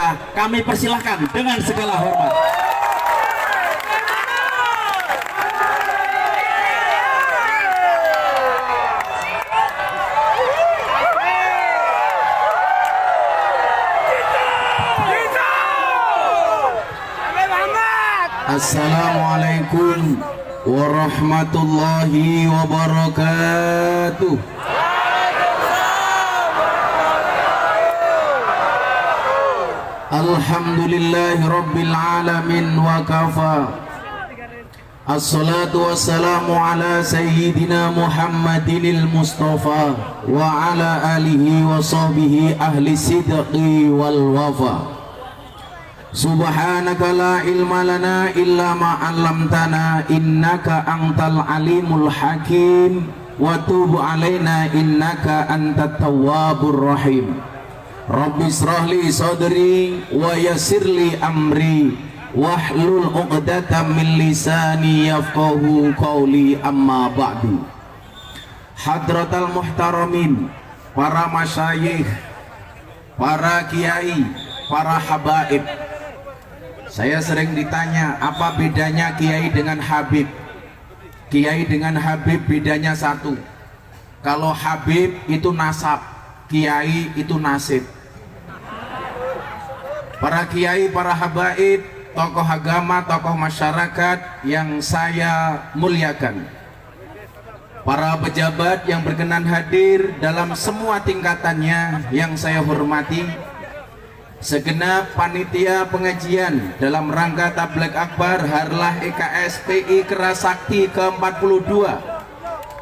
berdoa, kami persilahkan dengan segala hormat. Assalamualaikum warahmatullahi wabarakatuh. Alhamdulillahi rabbil alamin wa kafa. Assalatu wassalamu ala sayyidina Muhammadinil Mustafa wa ala alihi wa sahbihi ahli sidqi wal wafa. Subhanaka la ilma lana illa ma 'allamtana innaka antal alimul hakim wa tub alaina innaka antat tawwabur rahim. Rabbi israhli sadri wa yassirli amri wahlul 'uqdatam min lisani yafqahu qawli, amma ba'du. Hadratal muhtaramin, para masyayikh, para kiai, para habaib. Saya sering ditanya, apa bedanya kiai dengan habib? Kiai dengan habib bedanya satu. Kalau habib itu nasab, kiai itu nasib. Para kiai, para habaib, tokoh agama, tokoh masyarakat yang saya muliakan, para pejabat yang berkenan hadir dalam semua tingkatannya yang saya hormati, segenap panitia pengajian dalam rangka Tabligh Akbar Harlah EKSPI Kerasakti ke-42,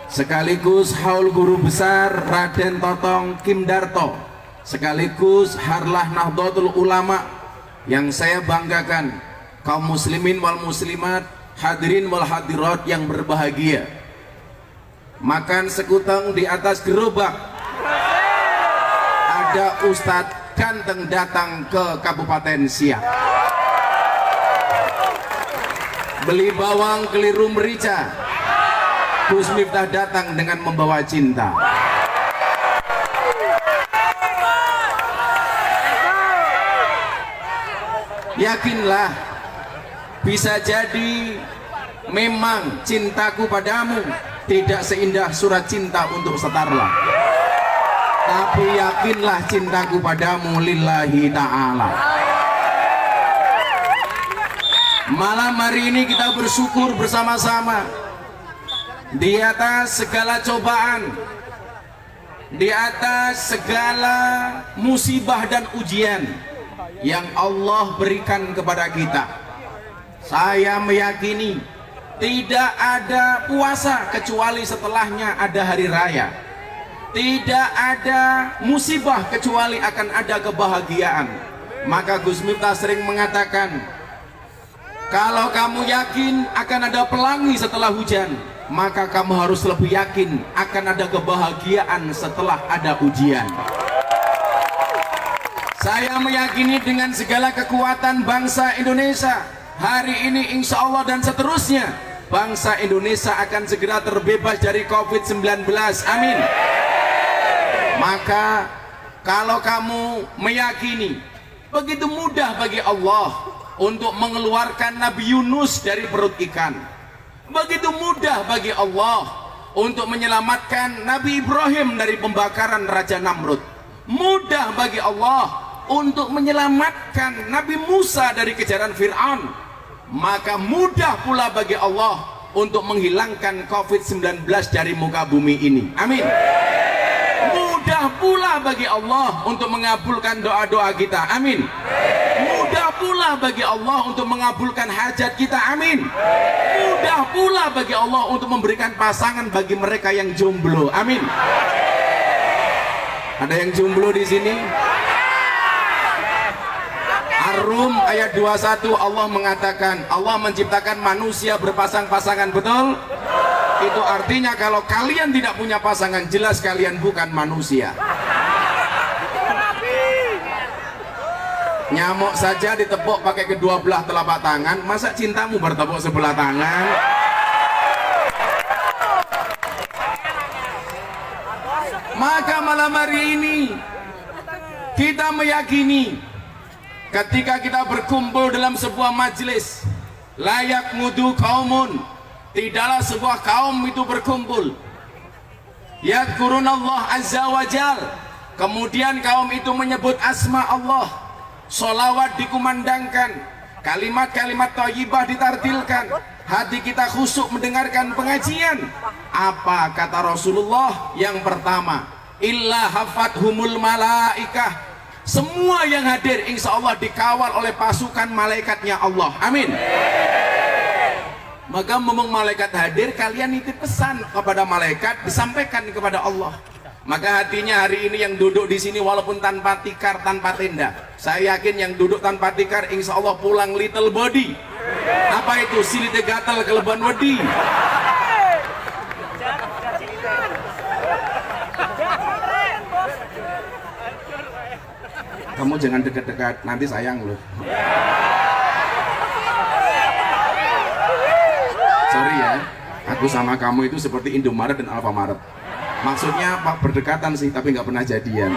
sekaligus haul guru besar Raden Totong Kim Darto, sekaligus Harlah Nahdlatul Ulama yang saya banggakan, kaum muslimin wal muslimat, hadirin wal hadirat yang berbahagia. Makan sekuteng di atas gerobak, ada Ustadz ganteng datang ke Kabupaten Siak, beli bawang keliru merica. Gus Miftah datang dengan membawa cinta. Yakinlah, bisa jadi memang cintaku padamu tidak seindah surat cinta untuk Setarlah, tapi yakinlah cintaku padamu lillahi ta'ala. Malam hari ini kita bersyukur bersama-sama di atas segala cobaan, di atas segala musibah dan ujian yang Allah berikan kepada kita. Saya meyakini tidak ada puasa kecuali setelahnya ada hari raya. Tidak ada musibah kecuali akan ada kebahagiaan. Maka Gus Miftah sering mengatakan, kalau kamu yakin akan ada pelangi setelah hujan, maka kamu harus lebih yakin akan ada kebahagiaan setelah ada ujian. Saya meyakini dengan segala kekuatan bangsa Indonesia, hari ini insya Allah dan seterusnya, bangsa Indonesia akan segera terbebas dari COVID-19. Amin. Maka kalau kamu meyakini begitu mudah bagi Allah untuk mengeluarkan Nabi Yunus dari perut ikan, begitu mudah bagi Allah untuk menyelamatkan Nabi Ibrahim dari pembakaran Raja Namrud, mudah bagi Allah untuk menyelamatkan Nabi Musa dari kejaran Fir'aun, maka mudah pula bagi Allah untuk menghilangkan COVID-19 dari muka bumi ini. Amin. Mudah pula bagi Allah untuk mengabulkan doa-doa kita. Amin. Mudah pula bagi Allah untuk mengabulkan hajat kita. Amin. Mudah pula bagi Allah untuk memberikan pasangan bagi mereka yang jomblo. Amin. Ada yang jomblo di sini? Ar-Rum ayat 21 Allah mengatakan, Allah menciptakan manusia berpasang-pasangan, betul? Itu artinya kalau kalian tidak punya pasangan, jelas kalian bukan manusia. Nyamuk saja ditepuk pakai kedua belah telapak tangan, masa cintamu bertepuk sebelah tangan? Maka malam hari ini kita meyakini ketika kita berkumpul dalam sebuah majelis, layak mudu kaumun, tidaklah sebuah kaum itu berkumpul yadhkurunallah azza wa jal, kemudian kaum itu menyebut asma Allah, sholawat dikumandangkan, kalimat-kalimat thayyibah ditartilkan, hati kita khusyuk mendengarkan pengajian. Apa kata Rasulullah? Yang pertama, illa hafathumul malaikah, semua yang hadir insya Allah dikawal oleh pasukan malaikatnya Allah. Amin. Maka mumpung malaikat hadir, kalian nitip pesan kepada malaikat, disampaikan kepada Allah. Maka hatinya hari ini yang duduk di sini walaupun tanpa tikar, tanpa tenda, saya yakin yang duduk tanpa tikar insya Allah pulang little body. Apa itu? Silite gatal keleban wedi. Kamu jangan dekat-dekat, nanti sayang loh. Sorry ya, aku sama kamu itu seperti Indomaret dan Alfamaret. Maksudnya pak berdekatan sih, tapi nggak pernah jadian.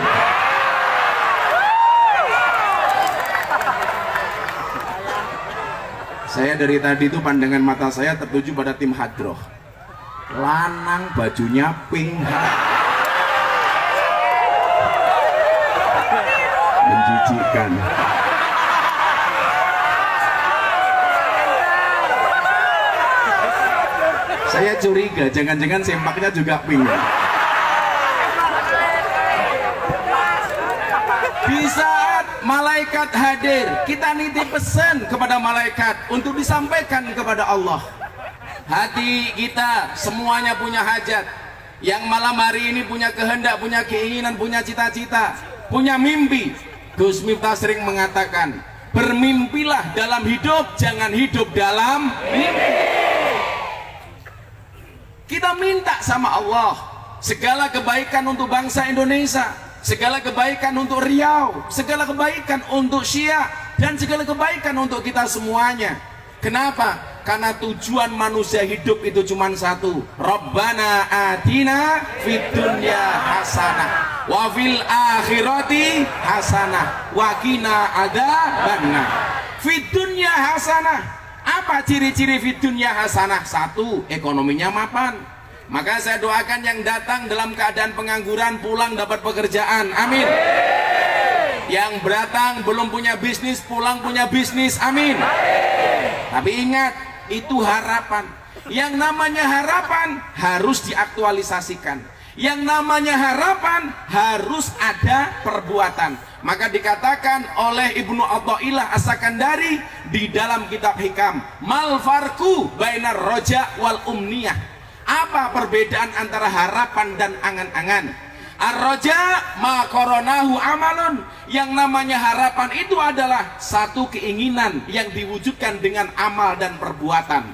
Saya dari tadi itu pandangan mata saya tertuju pada tim hadroh. Lanang bajunya pink. Menjijikkan. Saya curiga, jangan-jangan sempaknya juga pink. Di saat malaikat hadir, kita nitip pesan kepada malaikat untuk disampaikan kepada Allah. Hati kita semuanya punya hajat. Yang malam hari ini punya kehendak, punya keinginan, punya cita-cita, punya mimpi. Gus Miftah sering mengatakan, bermimpilah dalam hidup, jangan hidup dalam mimpi. Kita minta sama Allah segala kebaikan untuk bangsa Indonesia, segala kebaikan untuk Riau, segala kebaikan untuk Syiah, dan segala kebaikan untuk kita semuanya. Kenapa? Karena tujuan manusia hidup itu cuma satu. Rabbana atina fid dunya hasanah wa fil akhirati hasanah wa qina adzabannar. Fid dunya hasanah. Apa ciri-ciri fid dunya hasanah? Satu, ekonominya mapan. Maka saya doakan yang datang dalam keadaan pengangguran pulang dapat pekerjaan. Amin. Yang datang belum punya bisnis pulang punya bisnis. Amin. Tapi ingat, itu harapan. Yang namanya harapan harus diaktualisasikan. Yang namanya harapan harus ada perbuatan. Maka dikatakan oleh Ibnu Athaillah As-Sakandari di dalam kitab Hikam, mal farqu bainar roja wal umniyah. Apa perbedaan antara harapan dan angan-angan? Ar-roja ma koronahu amalun. Yang namanya harapan itu adalah satu keinginan yang diwujudkan dengan amal dan perbuatan.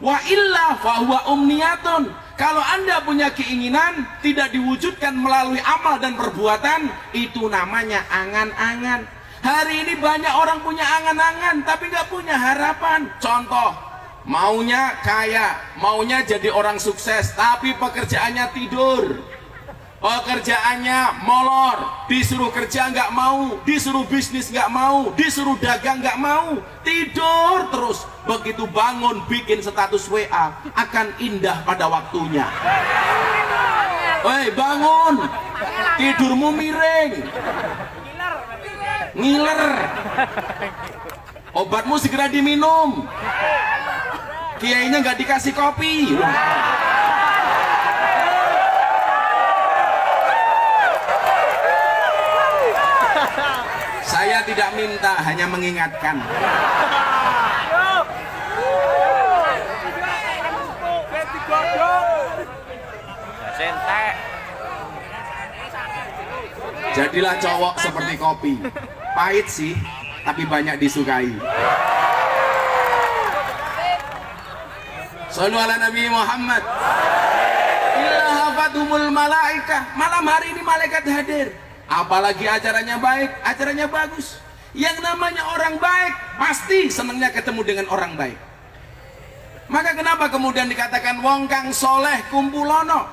Wa illa fahuwa umniyatun. Kalau Anda punya keinginan tidak diwujudkan melalui amal dan perbuatan, itu namanya angan-angan. Hari ini banyak orang punya angan-angan tapi nggak punya harapan. Contoh, maunya kaya, maunya jadi orang sukses, tapi pekerjaannya tidur. Pekerjaannya molor, disuruh kerja nggak mau, disuruh bisnis nggak mau, disuruh dagang nggak mau, tidur terus. Begitu bangun bikin status WA, akan indah pada waktunya. Woi bangun, tidurmu miring, ngiler, obatmu segera diminum, kiainya nggak dikasih kopi. Saya tidak minta, hanya mengingatkan. Jadilah cowok seperti kopi, pahit sih, tapi banyak disukai. Shallu ala Nabi Muhammad. Illa hafathumul malaikah. Malam hari ini malaikat hadir. Apalagi acaranya baik, acaranya bagus. Yang namanya orang baik pasti senangnya ketemu dengan orang baik. Maka kenapa kemudian dikatakan wong kang soleh kumpulono?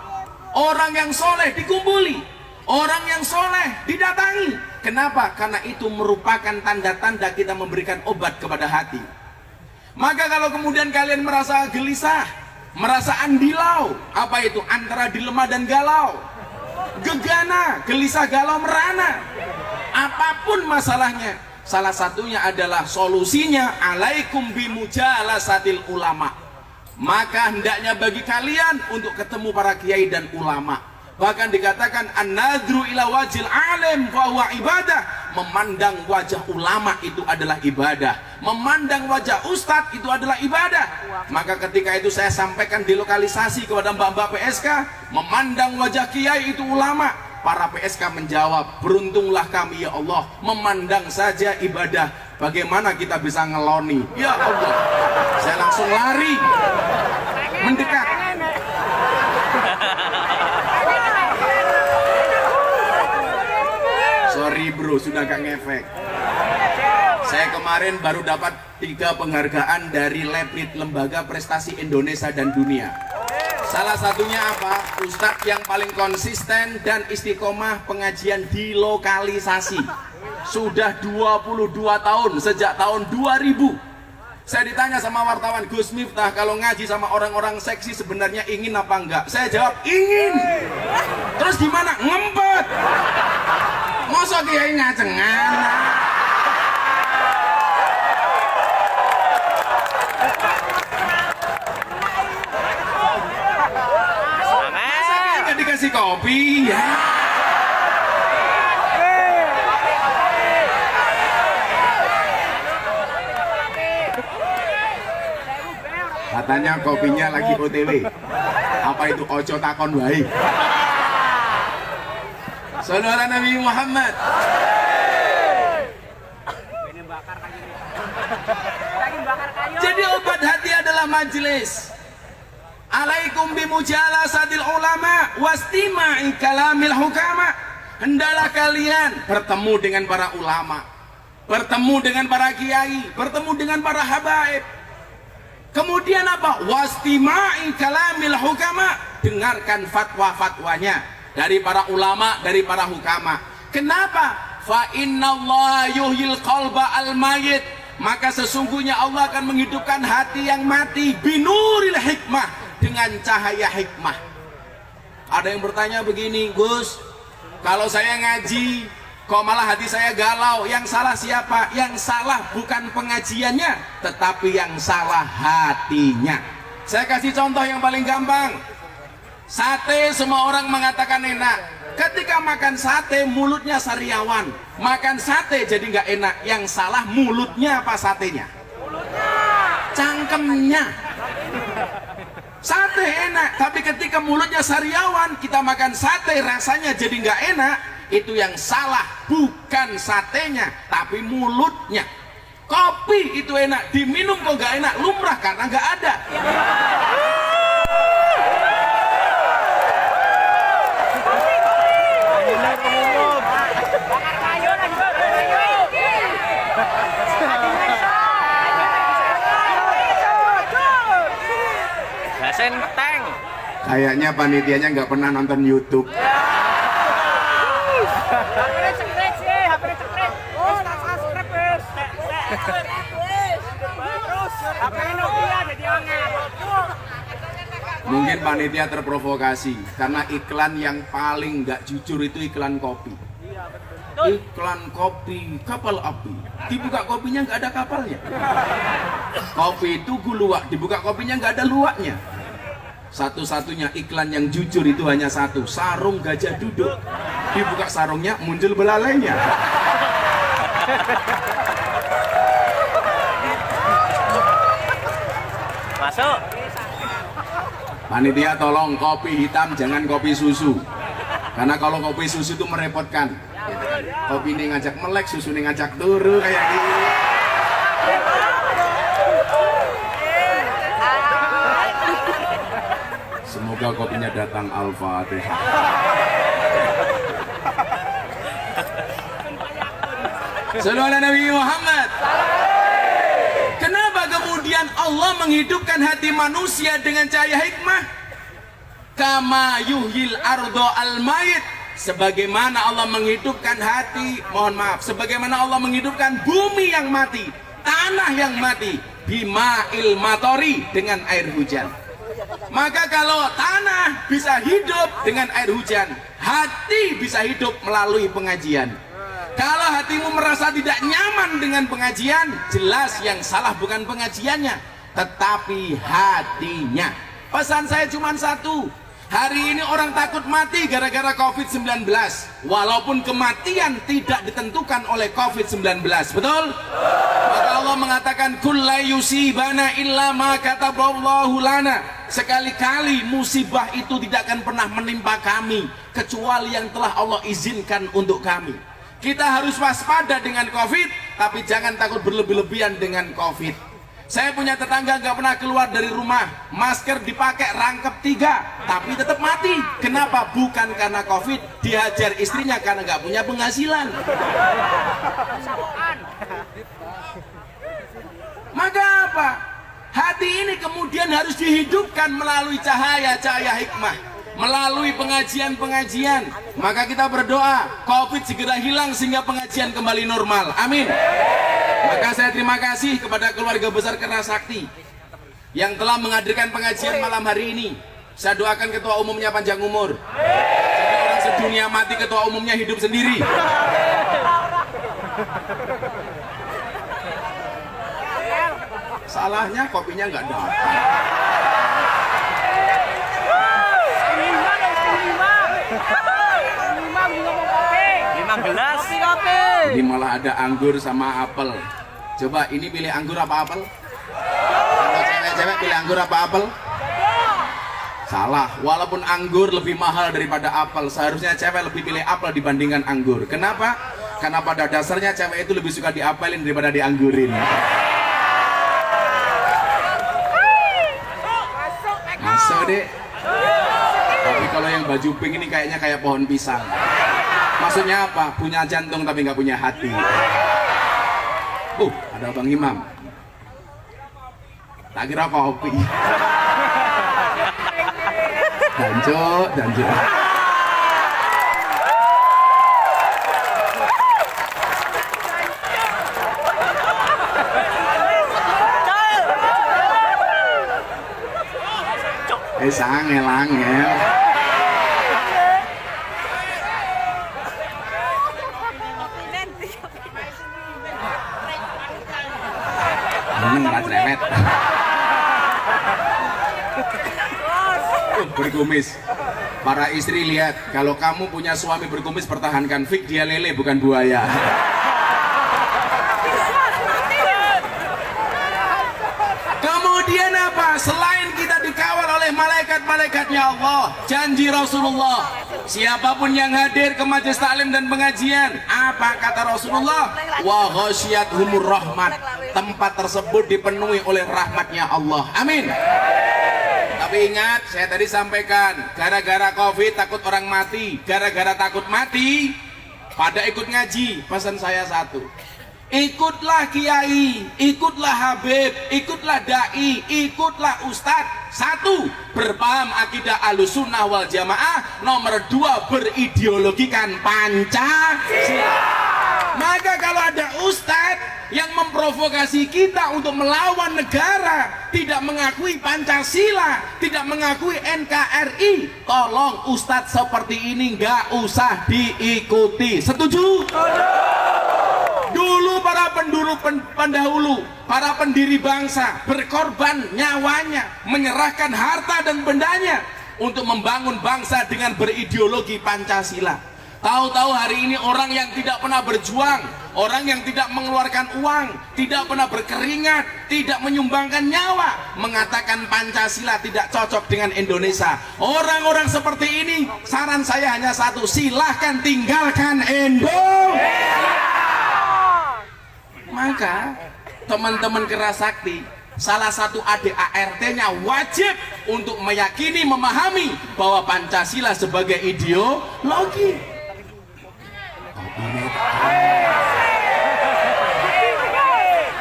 Orang yang soleh dikumpuli, orang yang soleh didatangi. Kenapa? Karena itu merupakan tanda-tanda kita memberikan obat kepada hati. Maka kalau kemudian kalian merasa gelisah, merasa andilau, apa itu? Antara dilema dan galau, gegana, gelisah, galau, merana, apapun masalahnya, salah satunya adalah solusinya alaikum bimujalasatil ulama. Maka hendaknya bagi kalian untuk ketemu para kiai dan ulama. Bahkan dikatakan an-nadru ila wajil alim fa huwa ibadah. Memandang wajah ulama itu adalah ibadah. Memandang wajah ustadz itu adalah ibadah. Maka ketika itu saya sampaikan di lokalisasi kepada mbak-mbak PSK, memandang wajah kiai itu ulama. Para PSK menjawab, beruntunglah kami ya Allah, memandang saja ibadah. Bagaimana kita bisa ngeloni? Ya Allah, saya langsung lari mendekat. Sorry bro, sudah gak ngefek. Saya kemarin baru dapat 3 penghargaan dari Leprit, Lembaga Prestasi Indonesia dan Dunia. Salah satunya apa? Ustadz yang paling konsisten dan istiqomah pengajian di lokalisasi. Sudah 22 tahun, sejak tahun 2000. Saya ditanya sama wartawan, Gus Miftah, kalau ngaji sama orang-orang seksi sebenarnya ingin apa enggak? Saya jawab, ingin. Terus gimana? Ngempet. Masa kiai ngacengan? Masa kiai nggak dikasih kopi ya? Katanya kopinya lagi OTW. Apa itu ojo takon wae? Saudara Nabi Muhammad. Jadi obat hati adalah majelis. Alaikum bimujalasatil ulama wastima'i kalamil hukama. Hendaklah kalian bertemu dengan para ulama, bertemu dengan para kiai, bertemu dengan para habaib. Kemudian apa? Wastima'i kalamil hukama. Dengarkan fatwa-fatwanya dari para ulama, dari para hukama. Kenapa? Fa innallaha yuhyil qalba al-mayyit. Maka sesungguhnya Allah akan menghidupkan hati yang mati binuril hikmah, dengan cahaya hikmah. Ada yang bertanya begini, Gus, kalau saya ngaji kok malah hati saya galau, yang salah siapa? Yang salah bukan pengajiannya, tetapi yang salah hatinya. Saya kasih contoh yang paling gampang. Sate semua orang mengatakan enak. Ketika makan sate mulutnya sariawan, makan sate jadi nggak enak. Yang salah mulutnya apa satenya? Mulutnya. Cangkemnya. Sate enak, tapi ketika mulutnya sariawan, kita makan sate rasanya jadi nggak enak. Itu yang salah bukan satenya, tapi mulutnya. Kopi itu enak, diminum kok nggak enak, lumrah karena nggak ada. Senteng. Kayaknya panitianya nggak pernah nonton YouTube. Mungkin panitia terprovokasi karena iklan yang paling nggak jujur itu iklan kopi. Iklan kopi kapal api, dibuka kopinya nggak ada kapalnya. Kopi itu guluak, dibuka kopinya nggak ada luaknya. Satu-satunya iklan yang jujur itu hanya satu, sarung gajah duduk. Dibuka sarungnya muncul belalainya. Masuk. Panitia tolong kopi hitam jangan kopi susu. Karena kalau kopi susu itu merepotkan. Kopi ini ngajak melek, susu ini ngajak turu kayak gini. Semoga kopinya datang. Al-Fatihah. Salam Nabi Muhammad. Kenapa kemudian Allah menghidupkan hati manusia dengan cahaya hikmah? Kama yuhil ardo al-mayit. sebagaimana Allah menghidupkan hati, mohon maaf, sebagaimana Allah menghidupkan bumi yang mati, tanah yang mati, bima'il matori, dengan air hujan. Maka kalau tanah bisa hidup dengan air hujan, hati bisa hidup melalui pengajian. Kalau hatimu merasa tidak nyaman dengan pengajian, jelas yang salah bukan pengajiannya, tetapi hatinya. Pesan saya cuma satu, hari ini orang takut mati gara-gara COVID-19, walaupun kematian tidak ditentukan oleh COVID-19, betul? Maka Allah mengatakan, kulla yusibana illa ma kataballahu lana. Sekali-kali musibah itu tidak akan pernah menimpa kami kecuali yang telah Allah izinkan untuk kami. Kita harus waspada dengan COVID, tapi jangan takut berlebih-lebihan dengan COVID. Saya punya tetangga nggak pernah keluar dari rumah, masker dipakai rangkep 3, tapi tetap mati. Kenapa? Bukan karena COVID, dihajar istrinya karena nggak punya penghasilan. Maka apa? Hati ini kemudian harus dihidupkan melalui cahaya-cahaya hikmah, melalui pengajian-pengajian. Maka kita berdoa COVID segera hilang sehingga pengajian kembali normal, amin. Maka saya terima kasih kepada keluarga besar Kerasakti yang telah menghadirkan pengajian malam hari ini. Saya doakan ketua umumnya panjang umur, jadi orang sedunia mati ketua umumnya hidup sendiri. Salahnya kopinya nggak datang. Lima gelas. Ini malah ada anggur sama apel. Coba ini pilih anggur apa apel? Kalau cewek-cewek pilih anggur apa apel? Salah, walaupun anggur lebih mahal daripada apel, seharusnya cewek lebih pilih apel dibandingkan anggur. Kenapa? Karena pada dasarnya cewek itu lebih suka diapelin daripada dianggurin. Masuk deh. Tapi kalau yang baju pink ini kayaknya kayak pohon pisang. Maksudnya apa? Punya jantung tapi nggak punya hati. Ada Bang Imam. Tak kira kopi. Danjo. Angel. Cerewet. Berkumis. Para istri lihat, kalau kamu punya suami berkumis pertahankan, fik dia lele bukan buaya. Kemudian apa? Selain kita dikawal oleh malaikat-malaikatnya Allah, janji Rasulullah, siapapun yang hadir ke majelis taklim dan pengajian, apa kata Rasulullah? Wa ghasyiyatuhumur rahmat. Tempat tersebut dipenuhi oleh rahmatnya Allah. Amin. Tapi ingat, saya tadi sampaikan, gara-gara COVID takut orang mati, gara-gara takut mati pada ikut ngaji. Pesan saya satu, ikutlah kiai, ikutlah habib, ikutlah dai, ikutlah ustadz. 1, berpaham akidah Ahlussunnah wal Jamaah. Nomor 2, berideologikan Pancasila. Maka kalau ada ustadz yang memprovokasi kita untuk melawan negara, tidak mengakui Pancasila, tidak mengakui NKRI, tolong ustadz seperti ini nggak usah diikuti. Setuju? Dulu para pendahulu, para pendiri bangsa berkorban nyawanya, menyerahkan harta dan bendanya untuk membangun bangsa dengan berideologi Pancasila. Tahu-tahu hari ini orang yang tidak pernah berjuang, orang yang tidak mengeluarkan uang, tidak pernah berkeringat, tidak menyumbangkan nyawa, mengatakan Pancasila tidak cocok dengan Indonesia. Orang-orang seperti ini, saran saya hanya satu, silahkan tinggalkan Indonesia. Maka teman-teman Kerasakti, salah satu ADART-nya wajib untuk meyakini, memahami bahwa Pancasila sebagai ideologi.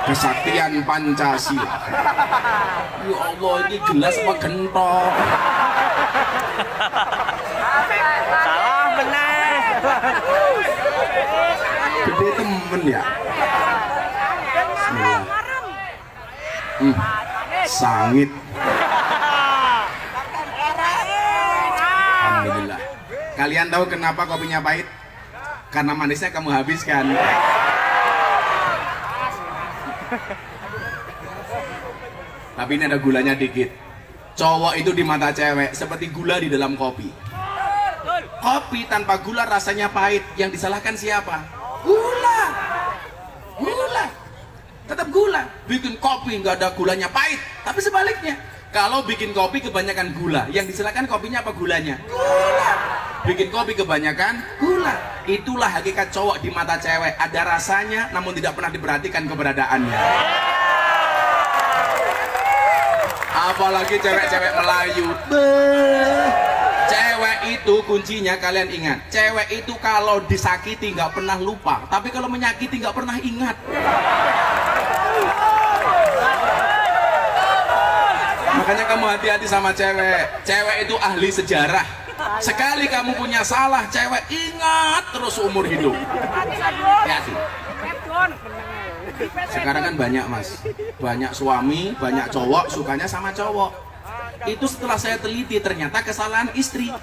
Kesaktian Pancasila. Ya Allah, ini gelas apa gentong? Salah benar. Gede temen ya. Bismillah. Sangit. Alhamdulillah. Kalian tahu kenapa kopinya pahit? Karena manisnya kamu habiskan. Tapi ini ada gulanya dikit. Cowok itu di mata cewek seperti gula di dalam kopi. Kopi tanpa gula rasanya pahit. Yang disalahkan siapa? Gula. Gula. Tetap gula. Bikin kopi nggak ada gulanya pahit. Tapi sebaliknya, kalau bikin kopi kebanyakan gula, yang disalahkan kopinya apa gulanya? Gula. Bikin kopi kebanyakan gula. Itulah hakikat cowok di mata cewek. Ada rasanya namun tidak pernah diperhatikan keberadaannya. Apalagi cewek-cewek Melayu. Cewek itu kuncinya kalian ingat. Cewek itu kalau disakiti nggak pernah lupa, tapi kalau menyakiti nggak pernah ingat. Makanya kamu hati-hati sama cewek. Cewek itu ahli sejarah. Sekali kamu punya salah, cewek ingat terus umur hidup. Hati-hati. Sekarang kan banyak mas, banyak suami, banyak cowok sukanya sama cowok. Itu setelah saya teliti ternyata kesalahan istri.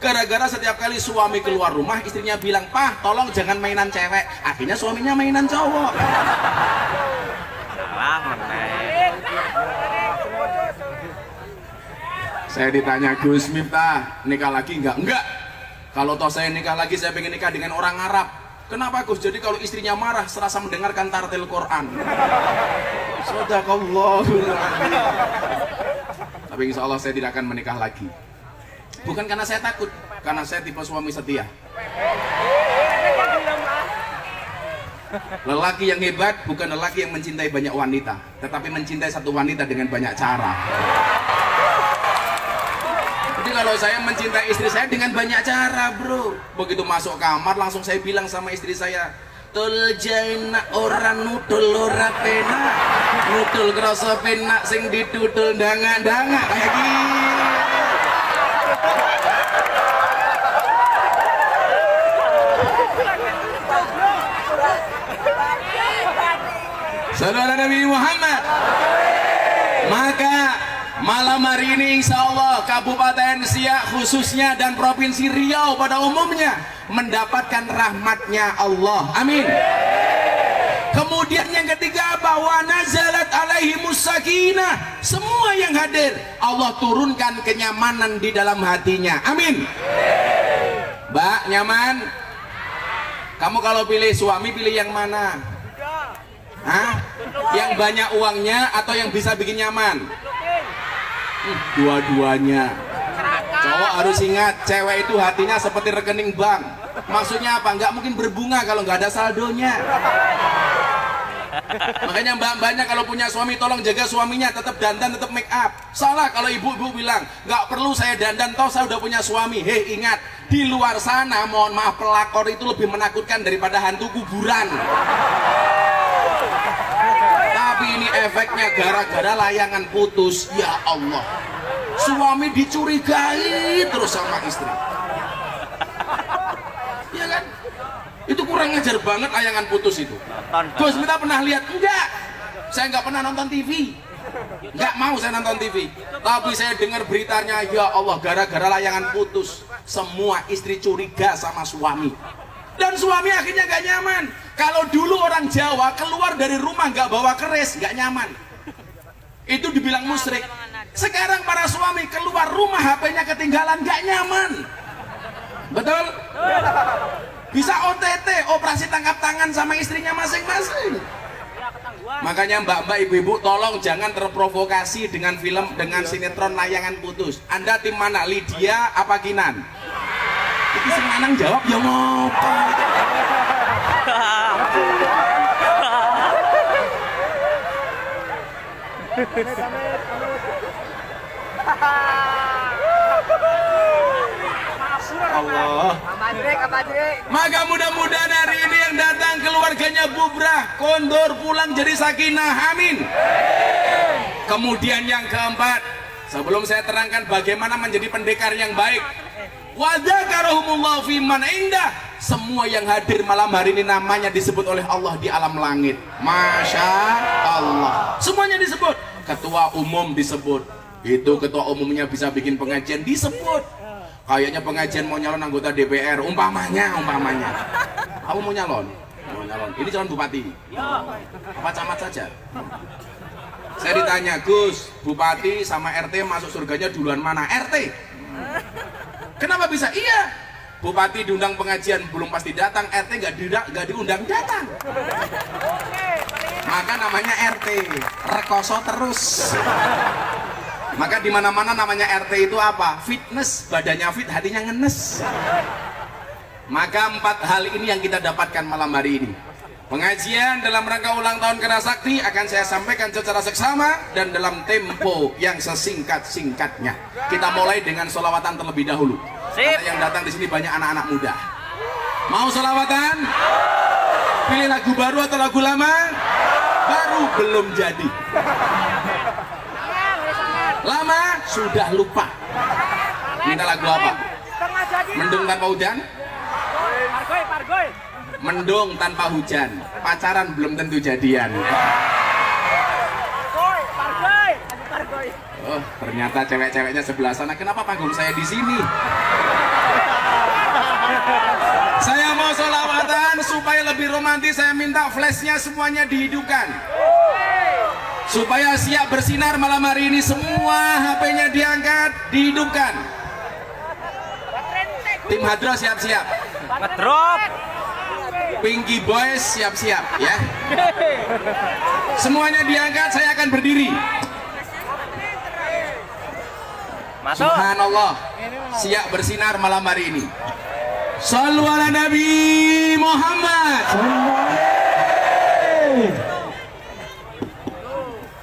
Gara-gara setiap kali suami keluar rumah, istrinya bilang, "Pah, tolong jangan mainan cewek." Akhirnya suaminya mainan cowok. Saya ditanya, "Gus Miftah, nikah lagi enggak?" Enggak. Kalau toh saya nikah lagi, saya pengen nikah dengan orang Arab. Kenapa Gus? Jadi kalau istrinya marah, serasa mendengarkan tartil Quran. Sadaqallahul adzim. Tapi insya Allah saya tidak akan menikah lagi. Bukan karena saya takut, karena saya tipe suami setia. Lelaki yang hebat bukan lelaki yang mencintai banyak wanita, tetapi mencintai satu wanita dengan banyak cara. Jadi kalau saya mencintai istri saya dengan banyak cara, bro. Begitu masuk kamar langsung saya bilang sama istri saya, "Tul jaina orang nutul ora penak, nutul kroso penak sing ditutul danga-danga." Kayak gini. Saudara Nabi Muhammad. Maka malam hari ini insya Allah Kabupaten Siak khususnya dan Provinsi Riau pada umumnya mendapatkan rahmatnya Allah. Amin. Kemudian yang ketiga, bahwa nazalat alaihimus sakinah. Semua yang hadir Allah turunkan kenyamanan di dalam hatinya. Amin. Mbak, nyaman? Kamu kalau pilih suami pilih yang mana? Hah? Yang banyak uangnya atau yang bisa bikin nyaman? Dua-duanya. Cowok harus ingat, cewek itu hatinya seperti rekening bank. Maksudnya apa? Nggak mungkin berbunga kalau nggak ada saldonya. Makanya mbak-mbaknya kalau punya suami tolong jaga suaminya, tetap dandan, tetap make up. Salah kalau ibu-ibu bilang nggak perlu saya dandan, toh saya udah punya suami. Hei, ingat, di luar sana mohon maaf pelakor itu lebih menakutkan daripada hantu kuburan. Tapi ini efeknya gara-gara layangan putus. Ya Allah, suami dicurigai terus sama istri. Ya kan? Itu kurang ajar banget layangan putus itu. Gus Miftah pernah lihat? Enggak. Saya nggak pernah nonton TV. Nggak mau saya nonton TV. Tapi saya dengar beritanya, ya Allah, gara-gara layangan putus semua istri curiga sama suami. Dan suami akhirnya gak nyaman. Kalau dulu orang Jawa keluar dari rumah gak bawa keris, gak nyaman. Itu dibilang musyrik. Sekarang para suami keluar rumah HP-nya ketinggalan, gak nyaman. Betul? Bisa OTT, operasi tangkap tangan sama istrinya masing-masing. Makanya mbak-mbak, ibu-ibu, tolong jangan terprovokasi dengan film, dengan sinetron layangan putus. Anda tim mana? Lydia apa Kinan? Itu sing lanang jawab ya ngopo. Allah. Maka mudah-mudahan hari ini yang datang keluarganya bubrah, kondor, pulang jadi sakinah. Amin. Kemudian yang keempat, sebelum saya terangkan bagaimana menjadi pendekar yang baik, wa dzakarahumullahu fi man indah, semua yang hadir malam hari ini namanya disebut oleh Allah di alam langit. Masya Allah, semuanya disebut. Ketua umum disebut, itu ketua umumnya bisa bikin pengajian disebut. Kayaknya pengajian mau nyalon anggota DPR, umpamanya. Kamu mau nyalon? Mau nyalon. Ini calon bupati. Apa camat saja? Saya ditanya, Gus, bupati sama RT masuk surganya duluan mana? RT. Kenapa bisa? Iya, bupati diundang pengajian belum pasti datang, RT nggak diundang datang. Maka namanya RT, rekoso terus. Maka di mana-mana namanya RT itu apa? Fitness, badannya fit, hatinya ngenes. Maka 4 hal ini yang kita dapatkan malam hari ini. Pengajian dalam rangka ulang tahun Kerasakti akan saya sampaikan secara seksama dan dalam tempo yang sesingkat-singkatnya. Kita mulai dengan sholawatan terlebih dahulu. Karena yang datang di sini banyak anak-anak muda. Mau sholawatan? Pilih lagu baru atau lagu lama? Baru belum jadi. Lama sudah lupa. Minta lagu apa? Mendung tanpa hujan? Mendung tanpa hujan, pacaran belum tentu jadian. Oh, ternyata cewek-ceweknya sebelah sana. Kenapa panggung saya di sini? Saya mau sholawatan supaya lebih romantis. Saya minta flashnya semuanya dihidupkan, supaya siap bersinar malam hari ini. Semua HP-nya diangkat, dihidupkan. Tim Hadro siap-siap. Ngedrop. Pinky Boys siap-siap ya. Semuanya diangkat, saya akan berdiri. Masuk. Subhanallah, siap bersinar malam hari ini. Shallu ala Nabi Muhammad.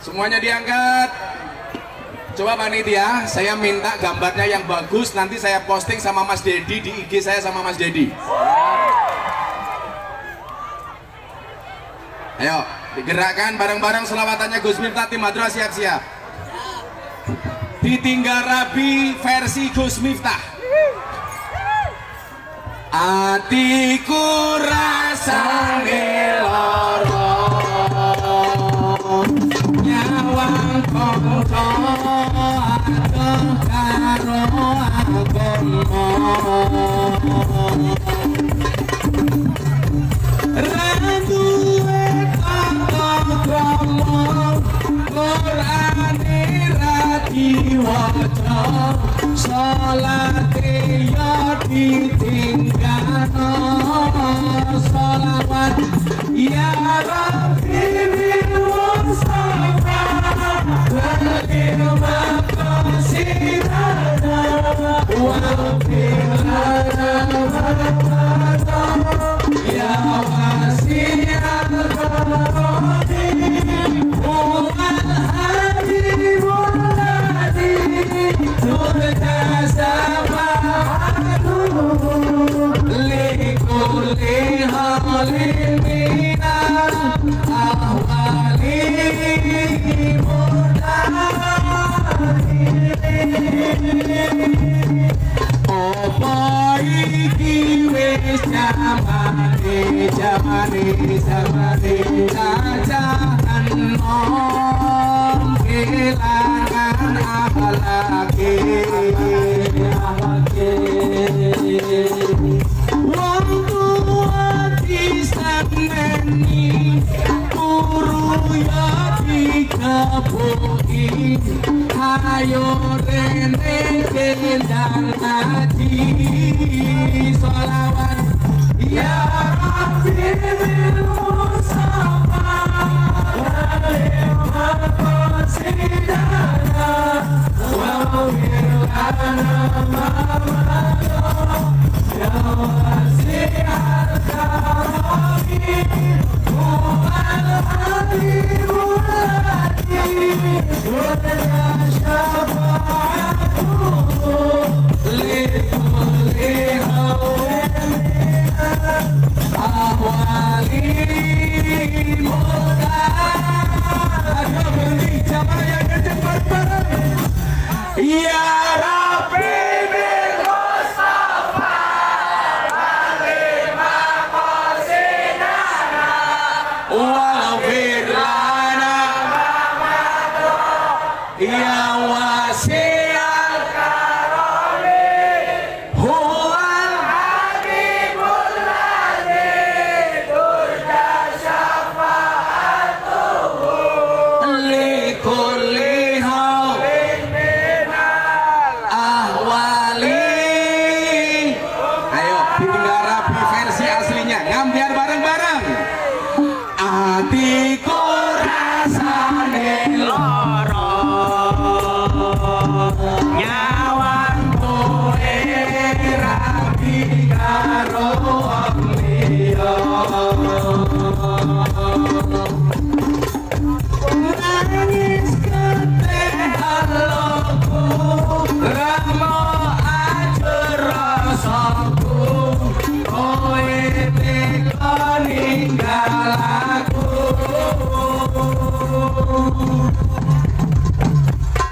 Semuanya diangkat. Coba panitia, saya minta gambarnya yang bagus. Nanti saya posting sama Mas Dedi di IG saya sama Mas Dedi. Ayo, digerakkan bareng-bareng selawatannya Gus Miftah. Tim Madra siap-siap. Ditinggal Rabi versi Gus Miftah. Atiku rasane lara, nyawang kongko adoh karo agama. Randuwe kromo Qur'ane ra diwaca, salate ya ditinggalno. Shalawat ya Rabbi bil Mustafa bil maqasidana wa bil ya wasi'al karami huwal habibul ladzi turja sama'atuhu likulli halin minal ahwali mudahiri. Apa iki wis jamane cacahan nom kelangan akhlake. Wong tua disameni guru ya dikepuki, ayo rene kendang hati. Sholawat ya Rabbi bil Mustafa bil maqasidana wa bil ya wasi'al karami huwal habibul ladzi turja syafa'atuhu likulli hawlin minal ahwali mudahiri. Ya Rabbi bil Mustafa bil ya wasi'al karami huwal habibul ladzi turja syafa'atuhu likulli hawlin minal ahwali. Ayo ditinggal rapi versi aslinya, ngambiar bareng-bareng. Atiku rasane lara nyawan kowe rapi karo wong liya. Nangis keteh haloku ramo ajur rasaku kowe teko ninggal aku.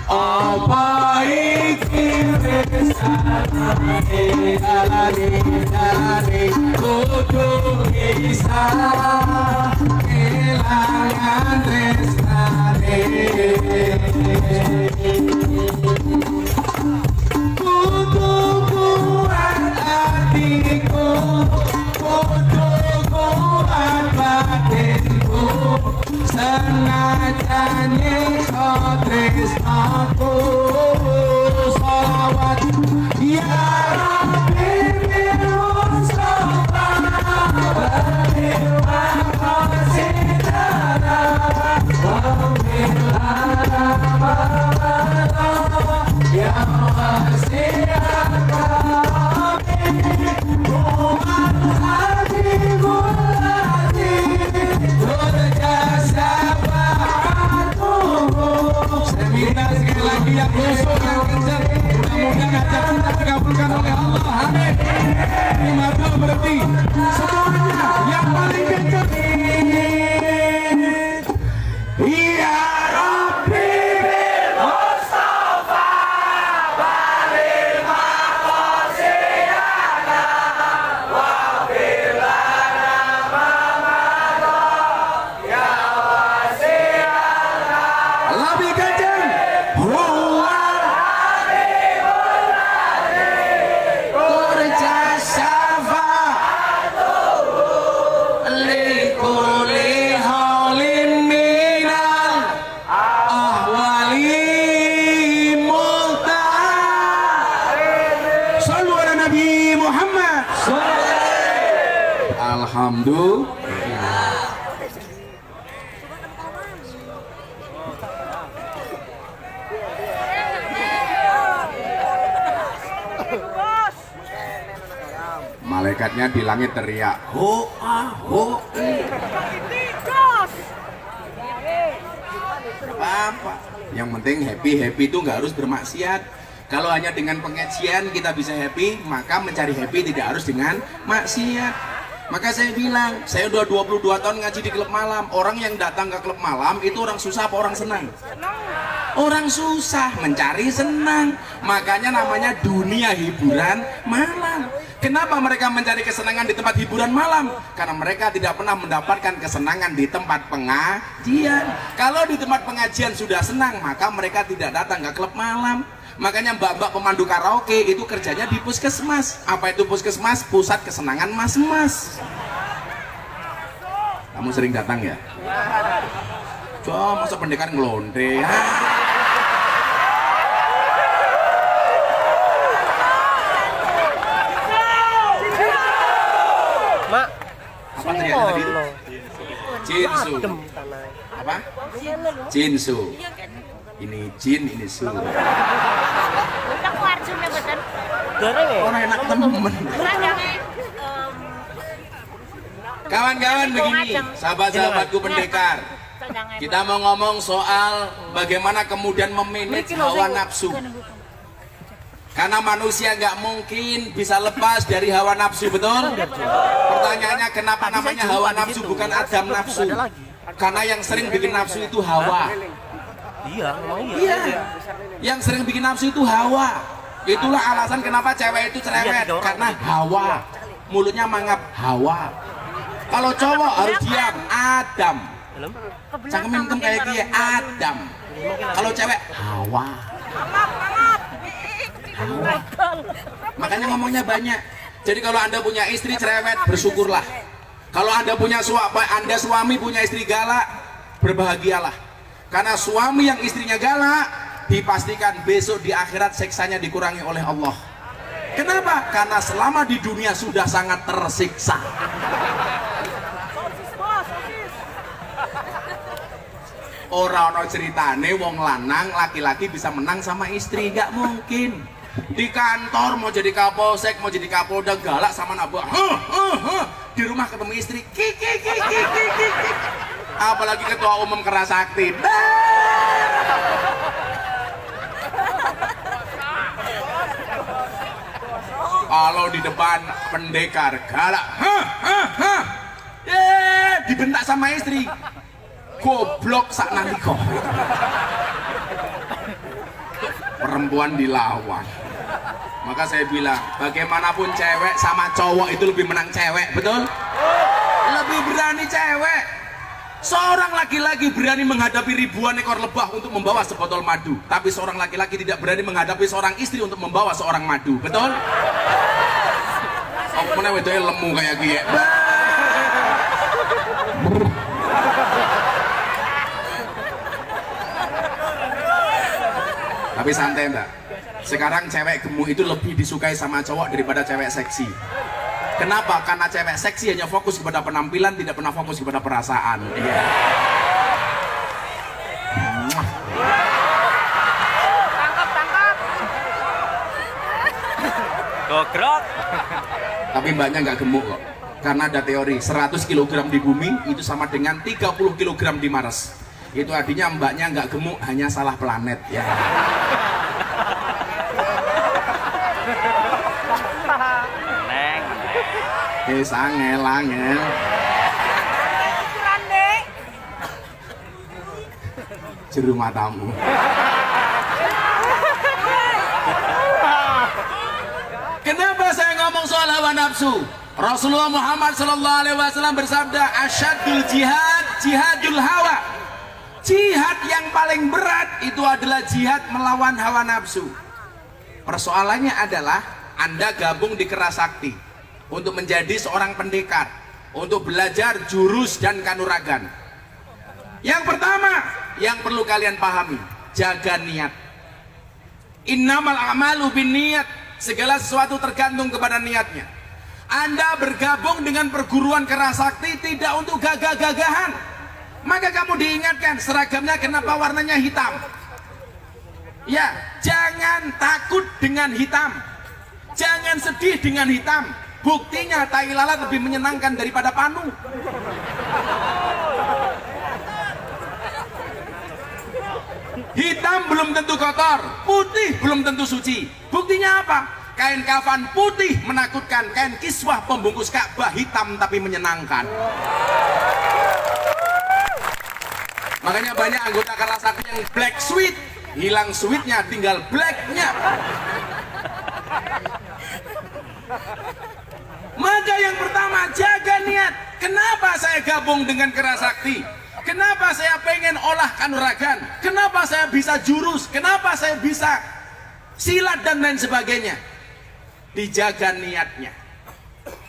Apa iki resane alane kudu bisa kelangan tresnane. Kudu kuat hatiku, kudu kuat batinku, senajan nyiksa tresnaku. Sholawat ya Rabbi bil Mustafa bil maqasidana wa bil alamana ya wasi'al karami huwal habibul ladzi turja syafa'atuhu. Saya minta sekali lagi yang khusus yang kencang, mudah-mudahan hajat kita dikabulkan oleh Allah. Amin. Lima dua berhenti semuanya yang paling kencang. Ya Rabbi bil Mustafa balil maqasidana wa bil alamana ya wasi'al lebih kencang. Huwal habibul ladzi turja syafa'atuhu likulli hawlin minal ahwali muhtar. Sallu ala Nabi Muhammad. Alhamdulillah. Malaikatnya di langit teriak, ho ah ho. Apa? Yang penting happy itu nggak harus bermaksiat. Kalau hanya dengan pengajian kita bisa happy, maka mencari happy tidak harus dengan maksiat. Maka saya bilang, saya udah 22 tahun ngaji di klub malam. Orang yang datang ke klub malam itu orang susah apa orang senang? Orang susah, mencari senang. Makanya namanya dunia hiburan malam. Kenapa mereka mencari kesenangan di tempat hiburan malam? Karena mereka tidak pernah mendapatkan kesenangan di tempat pengajian. Kalau di tempat pengajian sudah senang, maka mereka tidak datang ke klub malam. Makanya mbak-mbak pemandu karaoke itu kerjanya di puskesmas. Apa itu puskesmas? Pusat kesenangan mas-mas. Kamu sering datang ya? Coba masa pendekar ngelonte. Mak, Apa teriaknya tadi itu? Jinsu. Apa? Jinsu. Ini jin, ini su. goreng ya? Orang enak temen. Kawan-kawan begini, sahabat-sahabatku pendekar. Kita mau ngomong soal bagaimana kemudian memanage hawa nafsu. Karena manusia nggak mungkin bisa lepas dari hawa nafsu, betul? Pertanyaannya kenapa namanya hawa nafsu bukan adam nafsu? Karena yang sering bikin nafsu itu hawa. Iya, Iya. Yang sering bikin nafsu itu hawa. Itulah alasan kenapa cewek itu cerewet, karena hawa. Mulutnya mangap hawa. Kalau cowok harus diam, adam. Belum? Cangkem kayak dia Adam. Kalau cewek Hawa. Makanya ngomongnya banyak. Jadi kalau Anda punya istri cerewet, bersyukurlah. Kalau Anda punya suami punya istri galak, berbahagialah. Karena suami yang istrinya galak, dipastikan besok di akhirat siksanya dikurangi oleh Allah. Kenapa? Karena selama di dunia sudah sangat tersiksa. Orang ceritane wong lanang laki-laki bisa menang sama istri, gak mungkin. Di kantor mau jadi kapolsek, mau jadi kapolda galak sama nabok. Di rumah ketemu istri, kiki. Apalagi ketua umum keras sakti. Kalau di depan pendekar galak, dibentak sama istri. Goblok sak nalika. Perempuan dilawan. Maka saya bilang, bagaimanapun cewek sama cowok itu lebih menang cewek, betul? Lebih berani cewek. Seorang laki-laki berani menghadapi ribuan ekor lebah untuk membawa sebotol madu, tapi seorang laki-laki tidak berani menghadapi seorang istri untuk membawa seorang madu, betul? Oh, mana wedoknya lemu kayak gini. Tapi santai mbak, sekarang cewek gemuk itu lebih disukai sama cowok daripada cewek seksi. Kenapa? Karena cewek seksi hanya fokus kepada penampilan, tidak pernah fokus kepada perasaan. Iya. Tangkap. Gogrok. Tapi mbaknya nggak gemuk kok. Karena ada teori 100 kg di bumi itu sama dengan 30 kg di Mars. Itu artinya mbaknya nggak gemuk, hanya salah planet ya. Angel. Jeru matamu. Kenapa saya ngomong soal hawa nafsu? Rasulullah Muhammad SAW bersabda, asyadul jihad, jihadul hawa. Jihad yang paling berat itu adalah jihad melawan hawa nafsu. Persoalannya adalah Anda gabung di Kerasakti untuk menjadi seorang pendekar, untuk belajar jurus dan kanuragan. Yang pertama yang perlu kalian pahami, jaga niat. Innamal a'malu binniyat, segala sesuatu tergantung kepada niatnya. Anda bergabung dengan perguruan Kerasakti tidak untuk gagah-gagahan. Maka kamu diingatkan seragamnya kenapa warnanya hitam. Ya, jangan takut dengan hitam. Jangan sedih dengan hitam. Buktinya tai lalat lebih menyenangkan daripada panu. Hitam belum tentu kotor, putih belum tentu suci. Buktinya apa? Kain kafan putih menakutkan, kain kiswah pembungkus Ka'bah hitam tapi menyenangkan. Makanya banyak anggota Kerasakti yang black sweet, hilang sweetnya, tinggal blacknya. Maka yang pertama, jaga niat. Kenapa saya gabung dengan Kerasakti? Kenapa saya pengen olah kanuragan? Kenapa saya bisa jurus? Kenapa saya bisa silat dan lain sebagainya? Dijaga niatnya.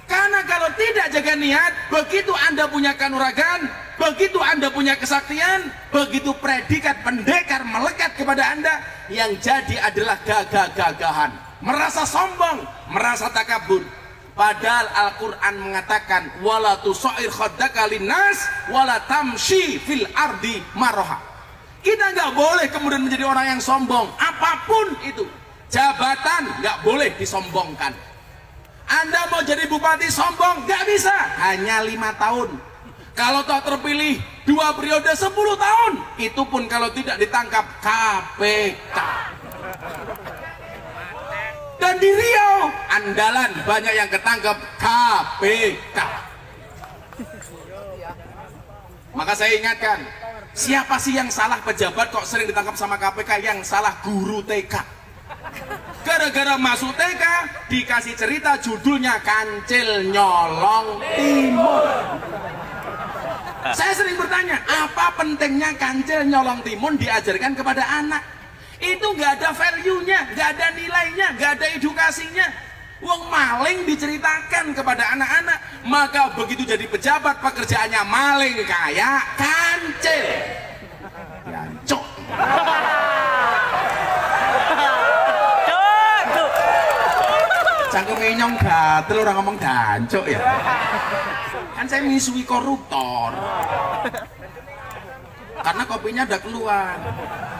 Karena kalau tidak jaga niat, begitu Anda punya kanuragan, begitu Anda punya kesaktian, begitu predikat pendekar melekat kepada Anda, yang jadi adalah gagah-gagahan, merasa sombong, merasa takabur. Padahal Al-Quran mengatakan wala tusair khaddaka linnas wala tamshi fil ardi maroha. Kita nggak boleh kemudian menjadi orang yang sombong, apapun itu. Jabatan nggak boleh disombongkan. Anda mau jadi bupati sombong nggak bisa, hanya 5 tahun. Kalau tak terpilih 2 periode 10 tahun, itu pun kalau tidak ditangkap KPK. Dan di Riau, andalan banyak yang ketangkep KPK. Maka saya ingatkan, siapa sih yang salah pejabat kok sering ditangkap sama KPK? Yang salah guru TK. Gara-gara masuk TK, dikasih cerita judulnya Kancil Nyolong Timur. Saya sering bertanya, apa pentingnya kancil nyolong timun diajarkan kepada anak? Itu nggak ada value-nya, nggak ada nilainya, nggak ada edukasinya. Wong maling diceritakan kepada anak-anak, maka begitu jadi pejabat pekerjaannya maling kayak kancil. Jancuk. Cangkeme nyong gatel orang ngomong dancuk ya. Kan saya misui koruptor. Karena kopinya udah keluar.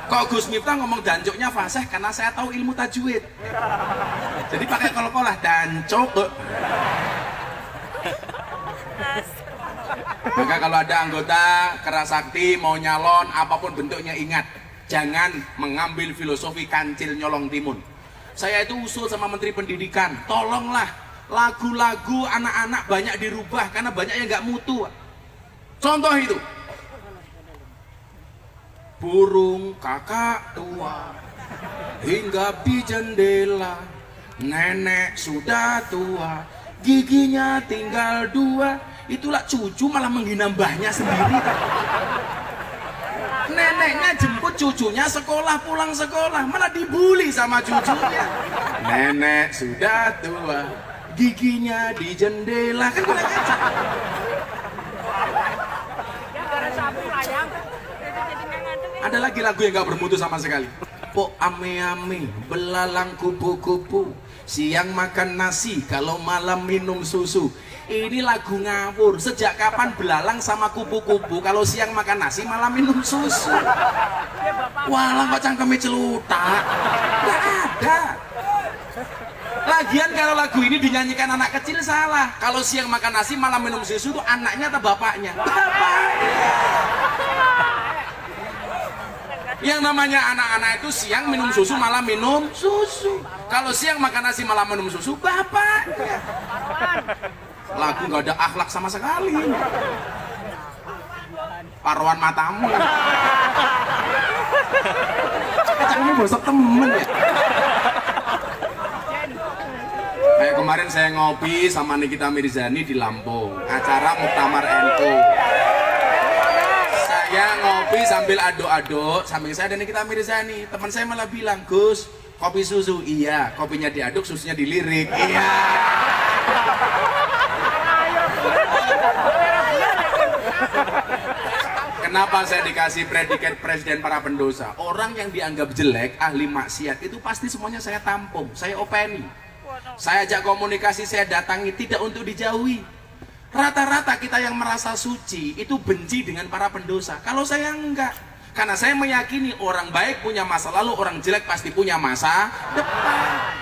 Kok Gus Miftah ngomong dancuknya fasih karena saya tahu ilmu tajwid. Jadi pakai kol-kolah dancuk. Maka kalau ada anggota Kerasakti mau nyalon apapun bentuknya, ingat, jangan mengambil filosofi kancil nyolong timun. Saya itu usul sama Menteri Pendidikan, tolonglah lagu-lagu anak-anak banyak dirubah karena banyak yang nggak mutu. Contoh itu, burung kakak tua hinggap di jendela, nenek sudah tua giginya tinggal 2. Itulah cucu malah menghina mbahnya sendiri. Neneknya jemput cucunya sekolah, pulang sekolah malah dibully sama cucunya. Nenek sudah tua giginya di jendela, kan kurang ajar. Ada lagi lagu yang gak bermutu sama sekali. Pok ame-ame belalang kupu-kupu, siang makan nasi kalau malam minum susu. Ini lagu ngawur. Sejak kapan belalang sama kupu-kupu kalau siang makan nasi malam minum susu? Walang kok cangkeme celutak. Gak ada. Lagian kalau lagu ini dinyanyikan anak kecil salah. Kalau siang makan nasi malam minum susu itu anaknya atau bapaknya? Bapaknya. Yang namanya anak-anak itu siang minum susu malam minum susu. Kalau siang makan nasi malam minum susu bapaknya. Lagu nggak ada akhlak sama sekali. Paruan matamu. Kacangnya bosok temen ya. Kayak kemarin saya ngopi sama Nikita Mirzani di Lampung, acara Muktamar NU. Saya ngopi sambil aduk-aduk, samping saya ada Nikita Mirzani. Teman saya malah bilang, Gus, kopi susu? Iya. Kopinya diaduk, susunya dilirik? Iya. Kenapa saya dikasih predikat presiden para pendosa? Orang yang dianggap jelek, ahli maksiat, itu pasti semuanya saya tampung, saya openi. Saya ajak komunikasi, saya datangi, tidak untuk dijauhi. Rata-rata kita yang merasa suci itu benci dengan para pendosa. Kalau saya enggak, karena saya meyakini orang baik punya masa lalu, orang jelek pasti punya masa depan.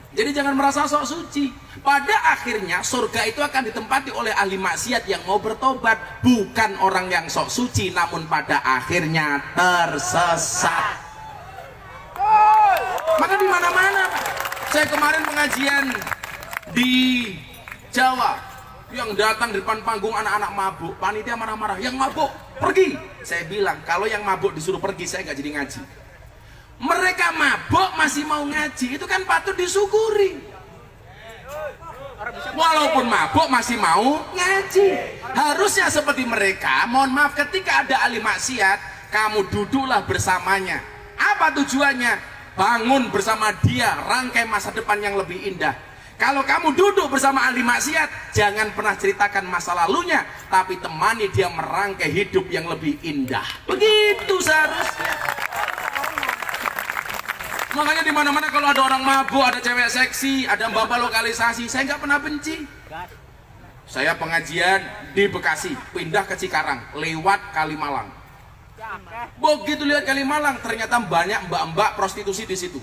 Jadi jangan merasa sok suci. Pada akhirnya surga itu akan ditempati oleh ahli maksiat yang mau bertobat, bukan orang yang sok suci namun pada akhirnya tersesat. Maka di mana-mana, Pak. Saya kemarin pengajian di Jawa, yang datang di depan panggung anak-anak mabuk, panitia marah-marah, yang mabuk pergi. Saya bilang, kalau yang mabuk disuruh pergi, saya nggak jadi ngaji. Mereka mabuk masih mau ngaji, itu kan patut disyukuri. Walaupun mabuk masih mau ngaji. Harusnya seperti mereka. Mohon maaf, ketika ada ahli maksiat, kamu duduklah bersamanya. Apa tujuannya? Bangun bersama dia rangkai masa depan yang lebih indah. Kalau kamu duduk bersama ahli maksiat, jangan pernah ceritakan masa lalunya, tapi temani dia merangkai hidup yang lebih indah. Begitu seharusnya. Makanya di mana-mana kalau ada orang mabuk, ada cewek seksi, ada mbak lokalisasi, saya nggak pernah benci. Saya pengajian di Bekasi, pindah ke Cikarang, lewat Kalimalang. Begitu lihat Kalimalang, ternyata banyak mbak-mbak prostitusi di situ.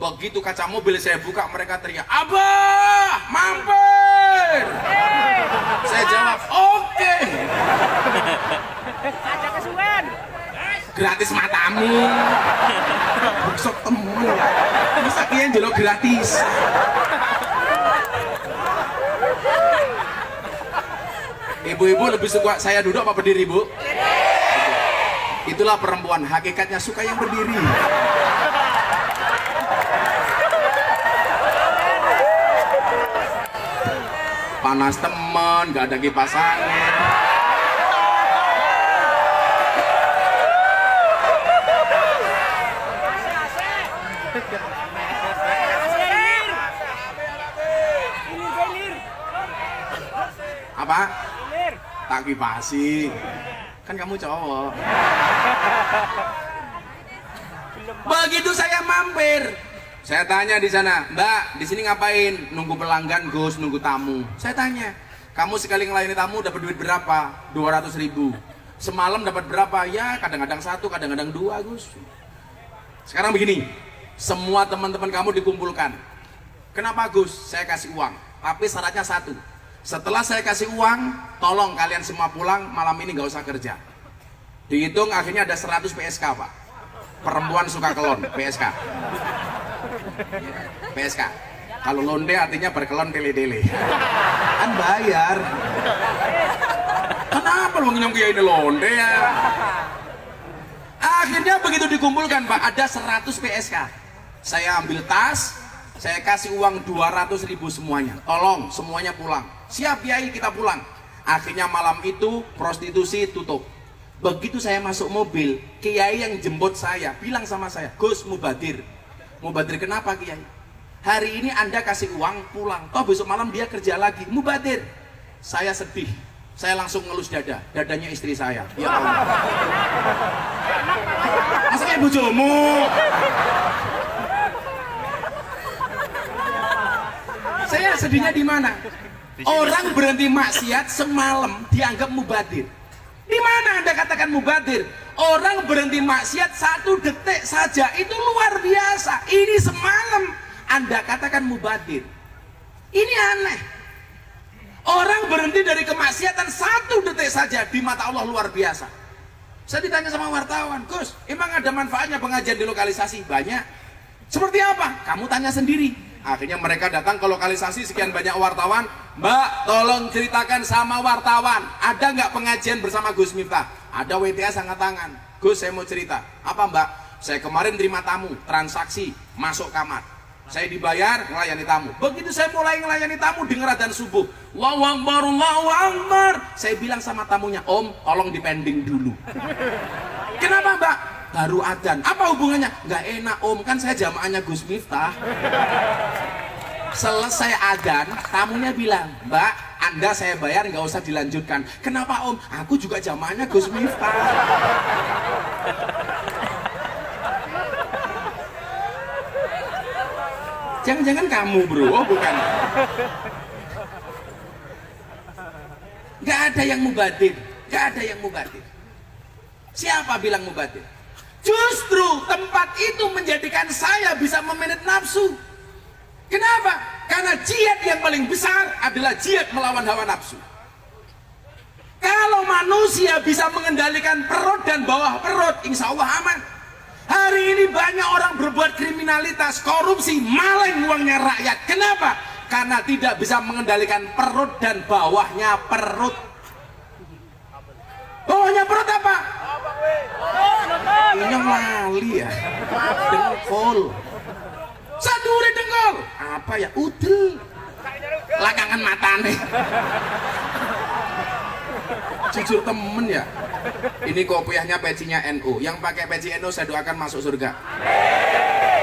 Begitu kaca mobil saya buka, mereka teriak, "Abah, mampir!" Saya jawab, "Oke." Ada kesuwen. Gratis matamu. Busuk temu. Masa kian jelok gratis. Ibu-ibu lebih suka saya duduk apa berdiri, Bu? Itulah perempuan, hakikatnya suka yang berdiri. Panas teman, gak ada kipas angin. tak kipasi. Kan kamu cowok. Begitu saya mampir, saya tanya di sana, Mbak, di sini ngapain? Nunggu pelanggan, Gus, nunggu tamu. Saya tanya, kamu sekali ngelayani tamu dapat duit berapa? 200.000. Semalam dapat berapa? Ya kadang-kadang 1, kadang-kadang 2, Gus. Sekarang begini, semua teman-teman kamu dikumpulkan. Kenapa, Gus? Saya kasih uang, tapi syaratnya 1. Setelah saya kasih uang, tolong kalian semua pulang, malam ini nggak usah kerja. Dihitung akhirnya ada 100 PSK, Pak. Perempuan suka kelon, PSK. PSK. Kalau londe artinya berkelon tele-tele. Kan bayar. Kenapa lu nginyong kiai ini londe ya? Akhirnya begitu dikumpulkan, Pak, ada 100 PSK. Saya ambil tas, saya kasih uang 200.000 semuanya. Tolong semuanya pulang. Siap Kiai, kita pulang. Akhirnya malam itu prostitusi tutup. Begitu saya masuk mobil, Kiai yang jemput saya bilang sama saya, Gus, mubadir. Mubadir kenapa, Kiai? Hari ini Anda kasih uang pulang, toh besok malam dia kerja lagi. Mubadir. Saya sedih. Saya langsung ngelus dada, dadanya istri saya. Ya Allah. Masa kayak bojomu? Saya sedihnya di mana? Orang berhenti maksiat semalam dianggap mubadir. Di mana Anda katakan mubadir? Orang berhenti maksiat 1 detik saja itu luar biasa. Ini semalam Anda katakan mubadir. Ini aneh. Orang berhenti dari kemaksiatan 1 detik saja di mata Allah luar biasa. Saya ditanya sama wartawan, Gus, emang ada manfaatnya pengajian di lokalisasi? Banyak. Seperti apa? Kamu tanya sendiri. Akhirnya mereka datang ke lokalisasi, sekian banyak wartawan. Mbak, tolong ceritakan sama wartawan, ada nggak pengajian bersama Gus Miftah? Ada WTS angkat tangan. Gus, saya mau cerita. Apa Mbak? Saya kemarin terima tamu, transaksi, masuk kamar. Saya dibayar, melayani tamu. Begitu saya mulai melayani tamu, dengar adzan subuh. Allahu Akbar, Allahu Akbar. Saya bilang sama tamunya, Om, tolong dipending dulu. Kenapa Mbak? Baru adzan. Apa hubungannya? Nggak enak Om, kan saya jamaahnya Gus Miftah. Selesai adzan, tamunya bilang, Mbak, Anda saya bayar nggak usah dilanjutkan. Kenapa Om? Aku juga jamaahnya Gus Miftah. Jangan-jangan kamu bro, oh bukan. Nggak ada yang mubadir, nggak ada yang mubadir. Siapa bilang mubadir? Justru tempat itu menjadikan saya bisa memanage nafsu. Kenapa? Karena jihad yang paling besar adalah jihad melawan hawa nafsu. Kalau manusia bisa mengendalikan perut dan bawah perut, insya Allah aman. Hari ini banyak orang berbuat kriminalitas, korupsi, maling uangnya rakyat. Kenapa? Karena tidak bisa mengendalikan perut dan bawahnya perut. Bawahnya perut apa? Ini yang lali ya. Dengkul. Sadure dengkul. Apa ya? Udel. Lakangan matane. Jujur temen ya. Ini kopiahnya pecinya NU. Yang pakai peci NU saya doakan masuk surga.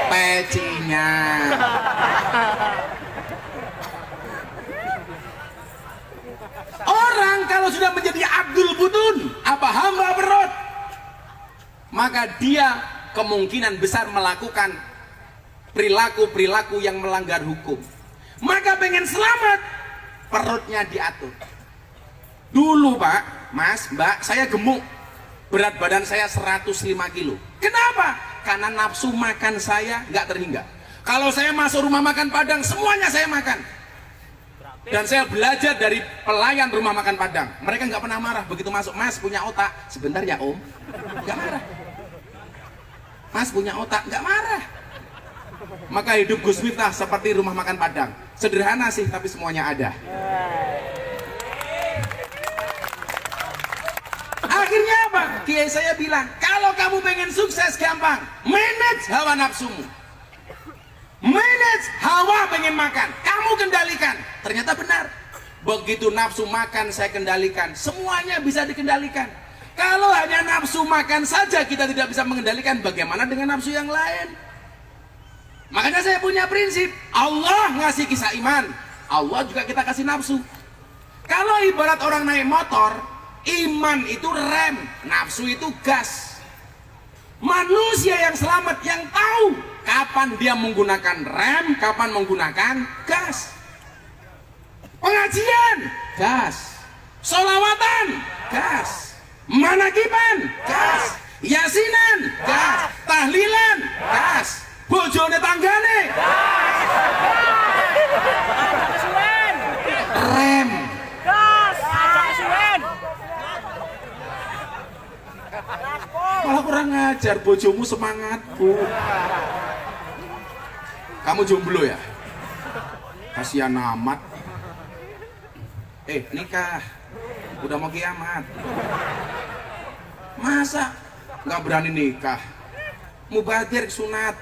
Pecinya. Orang kalau sudah menjadi Abdul Butun, apa hamba perut, maka dia kemungkinan besar melakukan perilaku-perilaku yang melanggar hukum. Maka pengen selamat, perutnya diatur. Dulu Pak, Mas, Mbak, saya gemuk. Berat badan saya 105 kilo. Kenapa? Karena nafsu makan saya nggak terhingga. Kalau saya masuk rumah makan Padang, semuanya saya makan. Dan saya belajar dari pelayan rumah makan Padang. Mereka nggak pernah marah. Begitu masuk, Mas punya otak. Sebentar ya Om. Nggak marah. Mas punya otak, nggak marah. Maka hidup Gus Miftah seperti rumah makan Padang. Sederhana sih, tapi semuanya ada. Akhirnya apa? Kiai saya bilang, kalau kamu pengen sukses gampang, manage hawa nafsumu. Manage hawa pengen makan, kamu kendalikan. Ternyata benar. Begitu nafsu makan saya kendalikan, semuanya bisa dikendalikan. Kalau hanya nafsu makan saja kita tidak bisa mengendalikan, bagaimana dengan nafsu yang lain? Makanya saya punya prinsip, Allah ngasih kisah iman, Allah juga kita kasih nafsu. Kalau ibarat orang naik motor, Iman itu rem, nafsu itu gas. Manusia yang selamat yang tahu kapan dia menggunakan rem, kapan menggunakan gas. Pengajian, gas. Sholawatan, gas. Manakiban, gas. Yasinan, gas. Tahlilan, gas. Bojone tanggane, rem. Malah kurang ngajar, bojomu semangatku. Kamu jomblo ya? Kasihan amat. Nikah, udah mau kiamat. Masa nggak berani nikah? Mubadir sunat.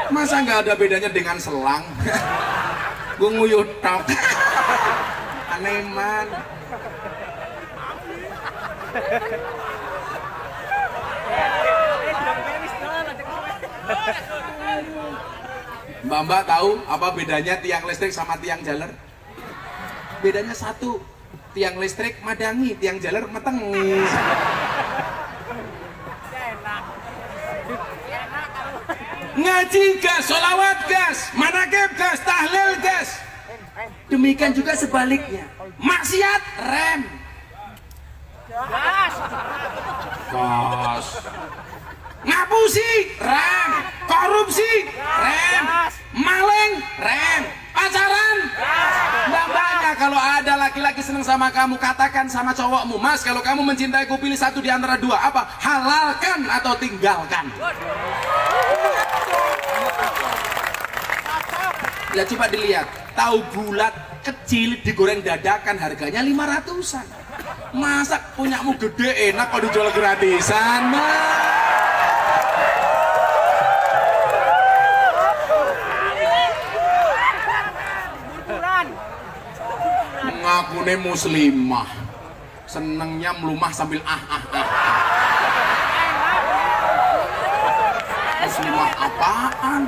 Masa nggak ada bedanya dengan selang? Gue nguyut tok. Aneman. Mbak tahu apa bedanya tiang listrik sama tiang jaler? Bedanya satu, tiang listrik madangi, tiang jaler metengis. Ngaji gas, sholawat gas, manakib gas, tahlil gas. Demikian juga sebaliknya, maksiat rem. Gas. Ngapusi rem, korupsi rem, maling rem, pacaran. Mbak-mbaknya kalau ada laki-laki seneng sama kamu, katakan sama cowokmu, Mas, kalau kamu mencintaiku pilih satu di antara dua, apa? Halalkan atau tinggalkan. Ya coba dilihat, tahu bulat kecil digoreng dadakan harganya 500-an. Masa punyamu gede enak kok dijual gratisan, Mas? Ngakune muslimah, senengnya melumah sambil Muslimah apaan?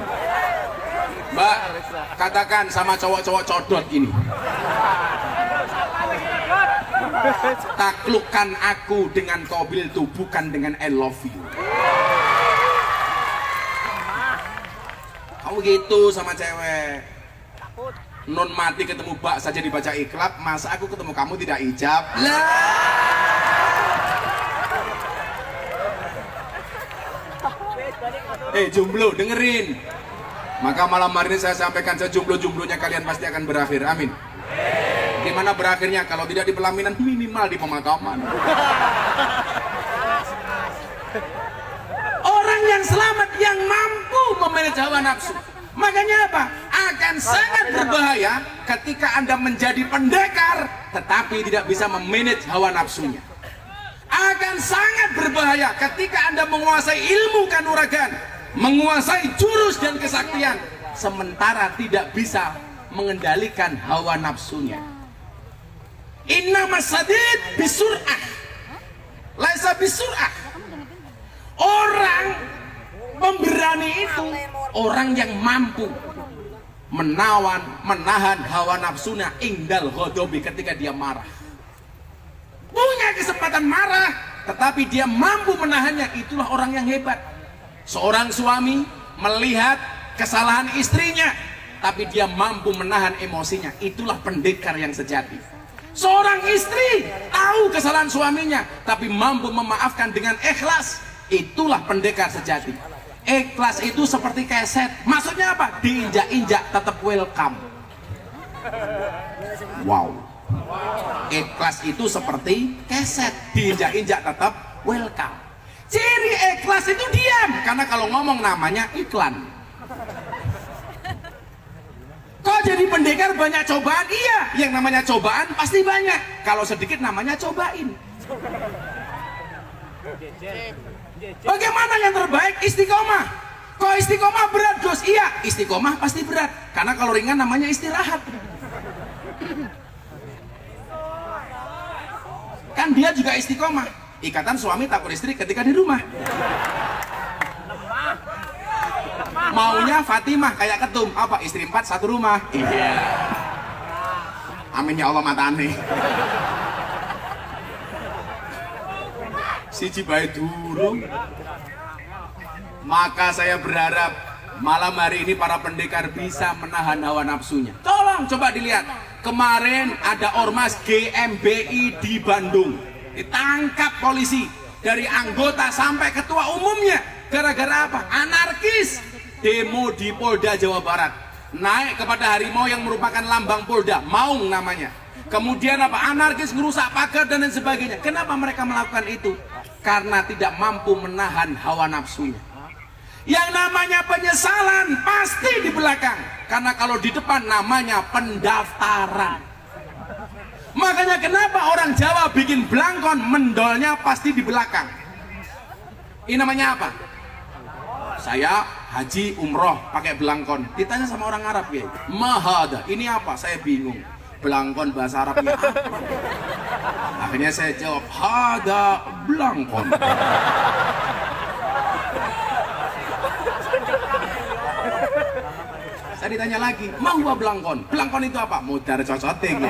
Mbak, katakan sama cowok-cowok codot ini, taklukkan aku dengan kobil tuh, bukan dengan I love you. Kamu gitu sama cewek. Non mati ketemu bak saja dibaca iklab, masa aku ketemu kamu tidak ijab? Lah. Jomblo, dengerin. Maka malam hari ini saya sampaikan, sejomblo-jomblonya kalian pasti akan berakhir. Amin. Gimana berakhirnya? Kalau tidak di pelaminan, minimal di pemakaman. Orang yang selamat, yang mampu memanage hawa nafsu. Makanya apa? Akan sangat berbahaya ketika Anda menjadi pendekar tetapi tidak bisa memanage hawa nafsunya. Akan sangat berbahaya ketika Anda menguasai ilmu kanuragan, menguasai jurus dan kesaktian, sementara tidak bisa mengendalikan hawa nafsunya. Innamas sadid bisur'ah, laisa bisur'ah. Orang pemberani itu orang yang mampu menahan hawa nafsunya indal ghodobi, ketika dia marah. Punya kesempatan marah, tetapi dia mampu menahannya, itulah orang yang hebat. Seorang suami melihat kesalahan istrinya, tapi dia mampu menahan emosinya, itulah pendekar yang sejati. Seorang istri tahu kesalahan suaminya, tapi mampu memaafkan dengan ikhlas, itulah pendekar sejati. Ikhlas itu seperti keset, maksudnya apa? Diinjak-injak tetap welcome. Wow. Ikhlas itu seperti keset, diinjak-injak tetap welcome. Ciri ikhlas itu diam, karena kalau ngomong namanya iklan. Kok jadi pendekar banyak cobaan? Iya, yang namanya cobaan pasti banyak. Kalau sedikit namanya cobain. Bagaimana yang terbaik? Istiqomah. Kok istiqomah berat, Gus? Iya, istiqomah pasti berat. Karena kalau ringan namanya istirahat. Kan dia juga istiqomah. Ikatan suami takut istri ketika di rumah. Maunya Fatimah kayak ketum, apa istri 4 satu rumah. Iya. Amin ya Allah matane. Siji bae durung. Maka saya berharap malam hari ini para pendekar bisa menahan hawa nafsunya. Tolong coba dilihat. Kemarin ada ormas GMBI di Bandung. Ditangkap polisi. Dari anggota sampai ketua umumnya. Gara-gara apa? Anarkis. Demo di Polda Jawa Barat. Naik kepada harimau yang merupakan lambang Polda. Maung namanya. Kemudian apa? Anarkis ngerusak pagar dan lain sebagainya. Kenapa mereka melakukan itu? Karena tidak mampu menahan hawa nafsunya. Yang namanya penyesalan pasti di belakang. Karena kalau di depan namanya pendaftaran. Makanya kenapa orang Jawa bikin belangkon, mendolnya pasti di belakang. Ini namanya apa? Saya haji umroh pakai belangkon. Ditanya sama orang Arab ya, mahada, ini apa? Saya bingung. Belangkon bahasa Arabnya apa? Akhirnya saya jawab, hada belangkon. Saya ditanya lagi, mau belangkon? Belangkon itu apa? Mudar cocote gitu.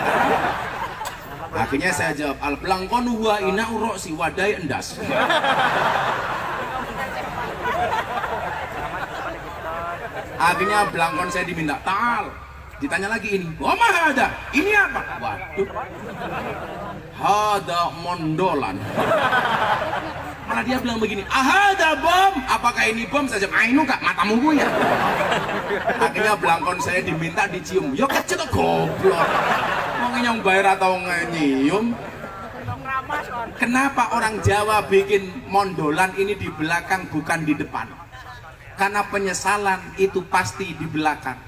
Akhirnya saya jawab, al belangkon huwa ina uroksi wadai endas. Akhirnya belangkon saya diminta tal. Ditanya lagi ini, oh mah ada? Ini apa? Waduh, hada mondolan. Malah dia bilang begini, ahada bom, apakah ini bom? Saya jawab, ainu kak, matamu gue ya. Akhirnya belangkon saya diminta dicium. Yo kecil tuh goblok. Mau yang bayar atau nyium? Kenapa orang Jawa bikin mondolan ini di belakang bukan di depan? Karena penyesalan itu pasti di belakang.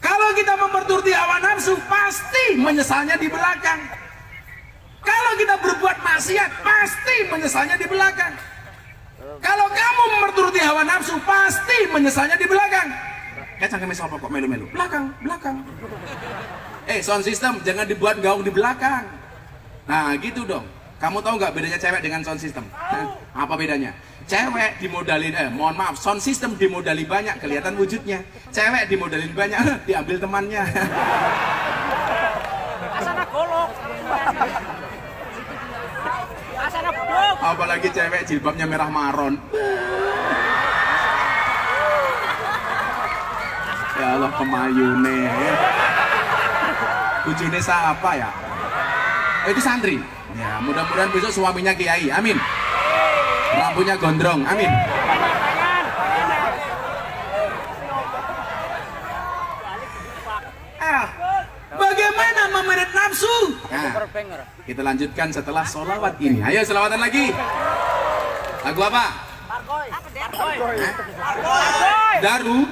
Kalau kita memperturuti hawa nafsu, pasti menyesalnya di belakang. Kalau kita berbuat maksiat, pasti menyesalnya di belakang. Kalau kamu memperturuti hawa nafsu, pasti menyesalnya di belakang. Kayak cangkeme sapa kok melu-melu? Belakang, belakang. Sound system jangan dibuat gaung di belakang. Nah, gitu dong. Kamu tahu nggak bedanya cewek dengan sound system? Apa bedanya? Cewek dimodalin, mohon maaf, sound system dimodali banyak, kelihatan wujudnya. Cewek dimodalin banyak, diambil temannya. Asana golok. Asana blok. Apalagi cewek jilbabnya merah maron. Ya Allah, kemayune. Bujune siapa ya? Oh, itu santri. Ya, mudah-mudahan besok suaminya kiai. Amin. Rambutnya gondrong. Amin. Bagaimana memanage nafsu? Nah, kita lanjutkan setelah sholawat ini. Ayo sholawatan lagi. Lagu apa? Daru.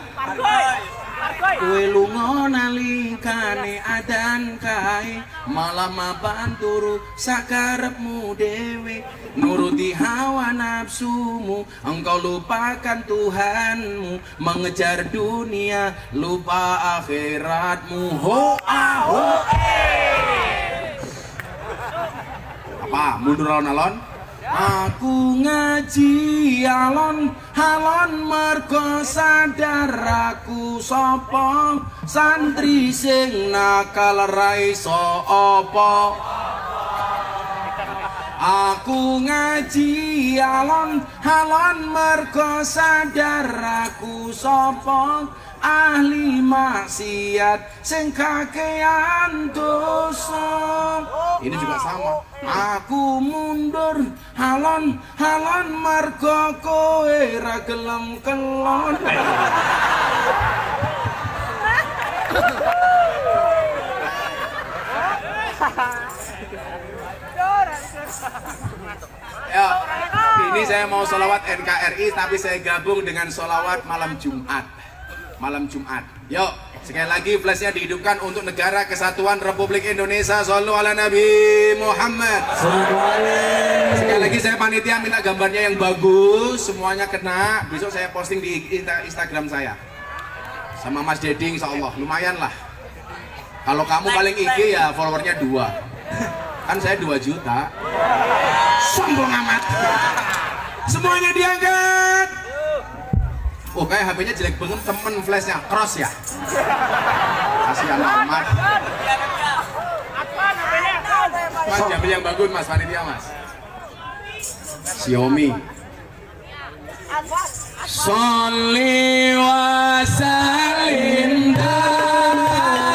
Kue lunga nalikane adan kae malah mapan turu sakarepmu dewe nuruti hawa nafsumu engkau lupakan Tuhanmu mengejar dunia lupa akhiratmu ho aho apa mundur alon-alon. Aku ngaji alon mergo sadar aku sapa santri sing nakal ra iso apa. Aku ngaji alon mergo sadar aku sapa ahli maksiat sing kakean dosa. Ini juga sama. Aku mundur halon mergo kowe ra gelem kelon. Ya, ini saya mau sholawat NKRI tapi saya gabung dengan sholawat malam Jumat. Malam Jumat. Yuk, sekali lagi flashnya dihidupkan untuk Negara Kesatuan Republik Indonesia. Shollu ala Nabi Muhammad. Sekali lagi saya panitia minta gambarnya yang bagus, semuanya kena. Besok saya posting di Instagram saya. Sama Mas Deding, insya Allah lumayan lah. Kalau kamu paling IG ya followernya 2. Kan saya 2 juta. Sombong amat. Semuanya diangkat. Oh kayak HP-nya jelek banget, temen flashnya cross ya. Kasihan amat. Apa namanya kau? Mas ambil yang bagus mas, panitia mas. Xiaomi. Sholli wa sallim daiman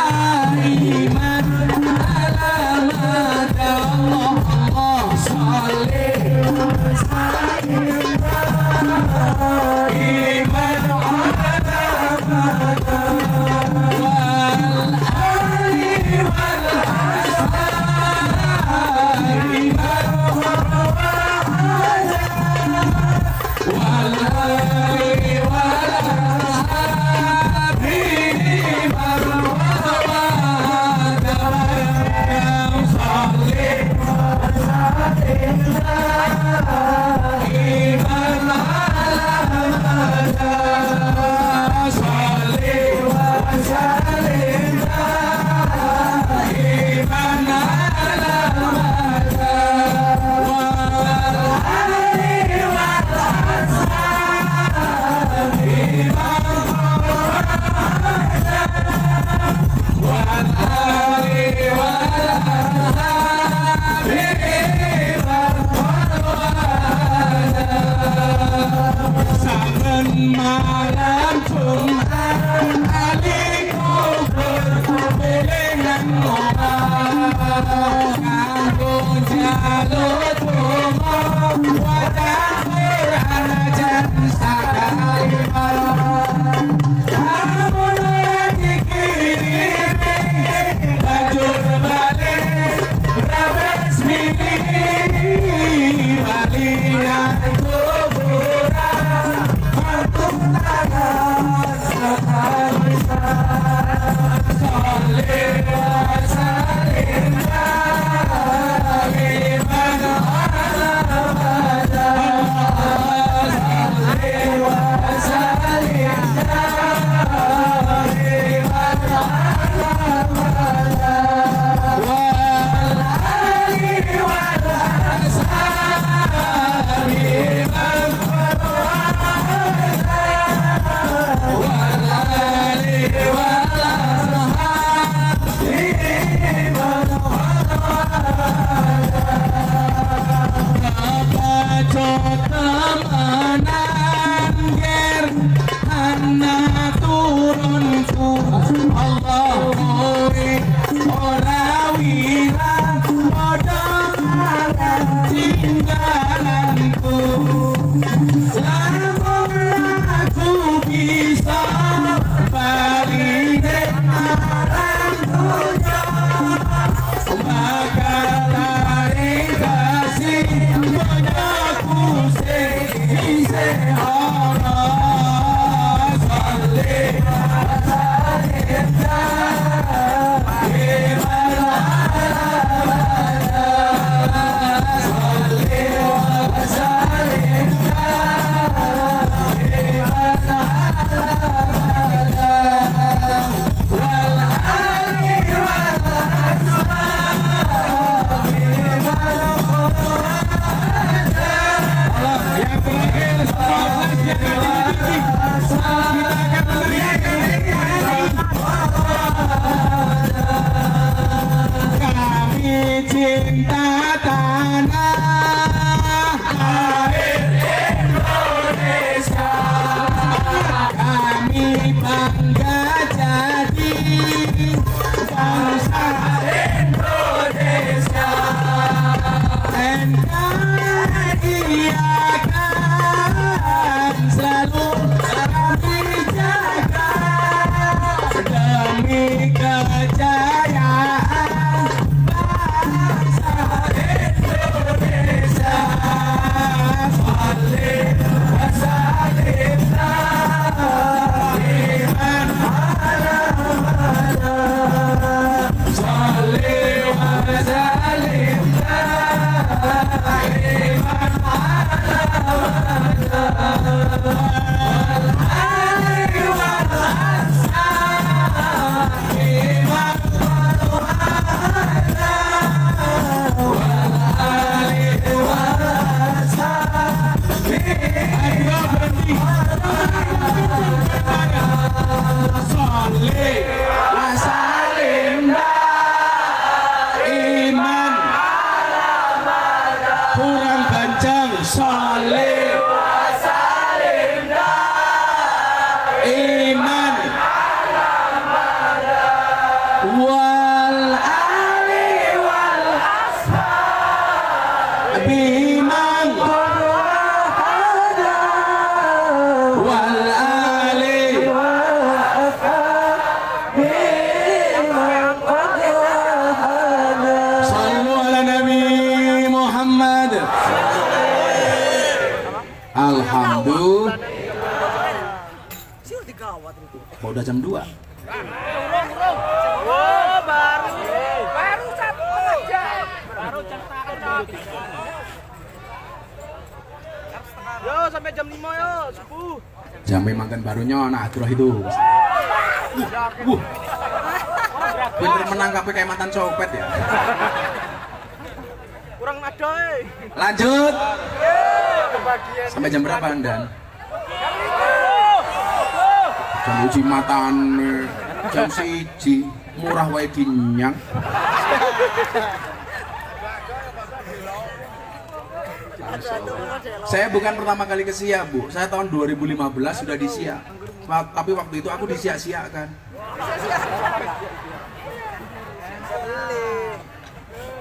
ala Allah sholli wa sallim daiman wal ali wal ashabi Alhamdulillah. Oh, udah jam 2. Oh, baru 1 jam. Baru jam setengah. Yo, sampai jam 5 yo, subuh. Jamnya makan barunya nah aturah itu. Bener menangkapnya kayak mantan copet ya. Kurang nada, Lanjut. Sampai jam berapa Anda? Jam uji matan jam 1 murah wae dinyang. Saya bukan pertama kali ke Siak, Bu. Saya tahun 2015 sudah di Siak. Tapi waktu itu aku di Siak kan.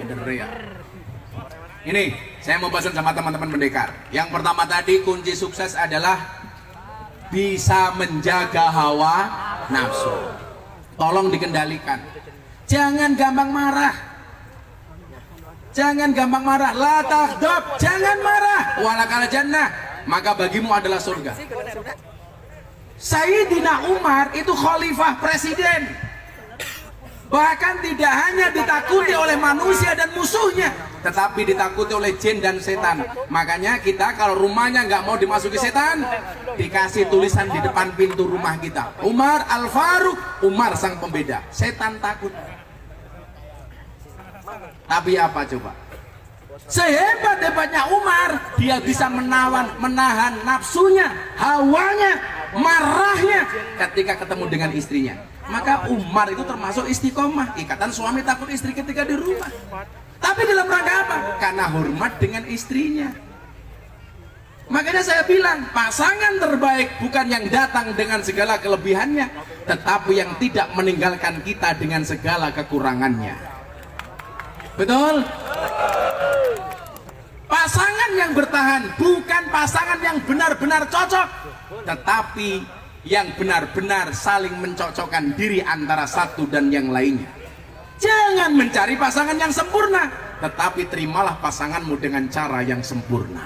Bener ya. Ini saya mau pesan sama teman-teman pendekar. Yang pertama tadi kunci sukses adalah bisa menjaga hawa nafsu. Tolong dikendalikan. Jangan gampang marah. Jangan gampang marah. La taghdab, jangan marah. Walakal jannah, maka bagimu adalah surga. Sayyidina Umar itu khalifah presiden. Bahkan tidak hanya ditakuti oleh manusia dan musuhnya, tetapi ditakuti oleh jin dan setan. Makanya kita kalau rumahnya nggak mau dimasuki setan, dikasih tulisan di depan pintu rumah kita, Umar Al-Faruq, Umar sang pembeda. Setan takut. Tapi apa coba? Sehebat-hebatnya Umar, dia bisa menahan nafsunya, hawanya, marahnya ketika ketemu dengan istrinya. Maka Umar itu termasuk istiqomah, ikatan suami takut istri ketika di rumah. Tapi dalam rangka apa? Karena hormat dengan istrinya. Makanya saya bilang, pasangan terbaik bukan yang datang dengan segala kelebihannya, tetapi yang tidak meninggalkan kita dengan segala kekurangannya. Betul? Pasangan yang bertahan bukan pasangan yang benar-benar cocok, tetapi yang benar-benar saling mencocokkan diri antara satu dan yang lainnya. Jangan mencari pasangan yang sempurna, tetapi terimalah pasanganmu dengan cara yang sempurna.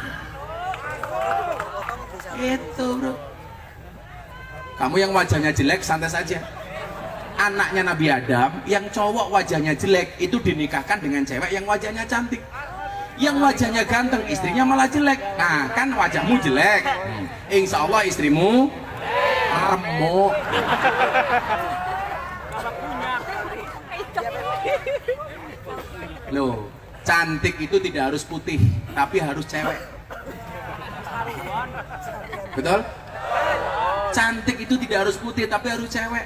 Itu bro. Kamu yang wajahnya jelek santai saja. Anaknya Nabi Adam yang cowok wajahnya jelek itu dinikahkan dengan cewek yang wajahnya cantik. Yang wajahnya ganteng istrinya malah jelek. Nah kan wajahmu jelek, insya Allah istrimu remuk. Loh, cantik itu tidak harus putih, tapi harus cewek. Betul? Cantik itu tidak harus putih, tapi harus cewek.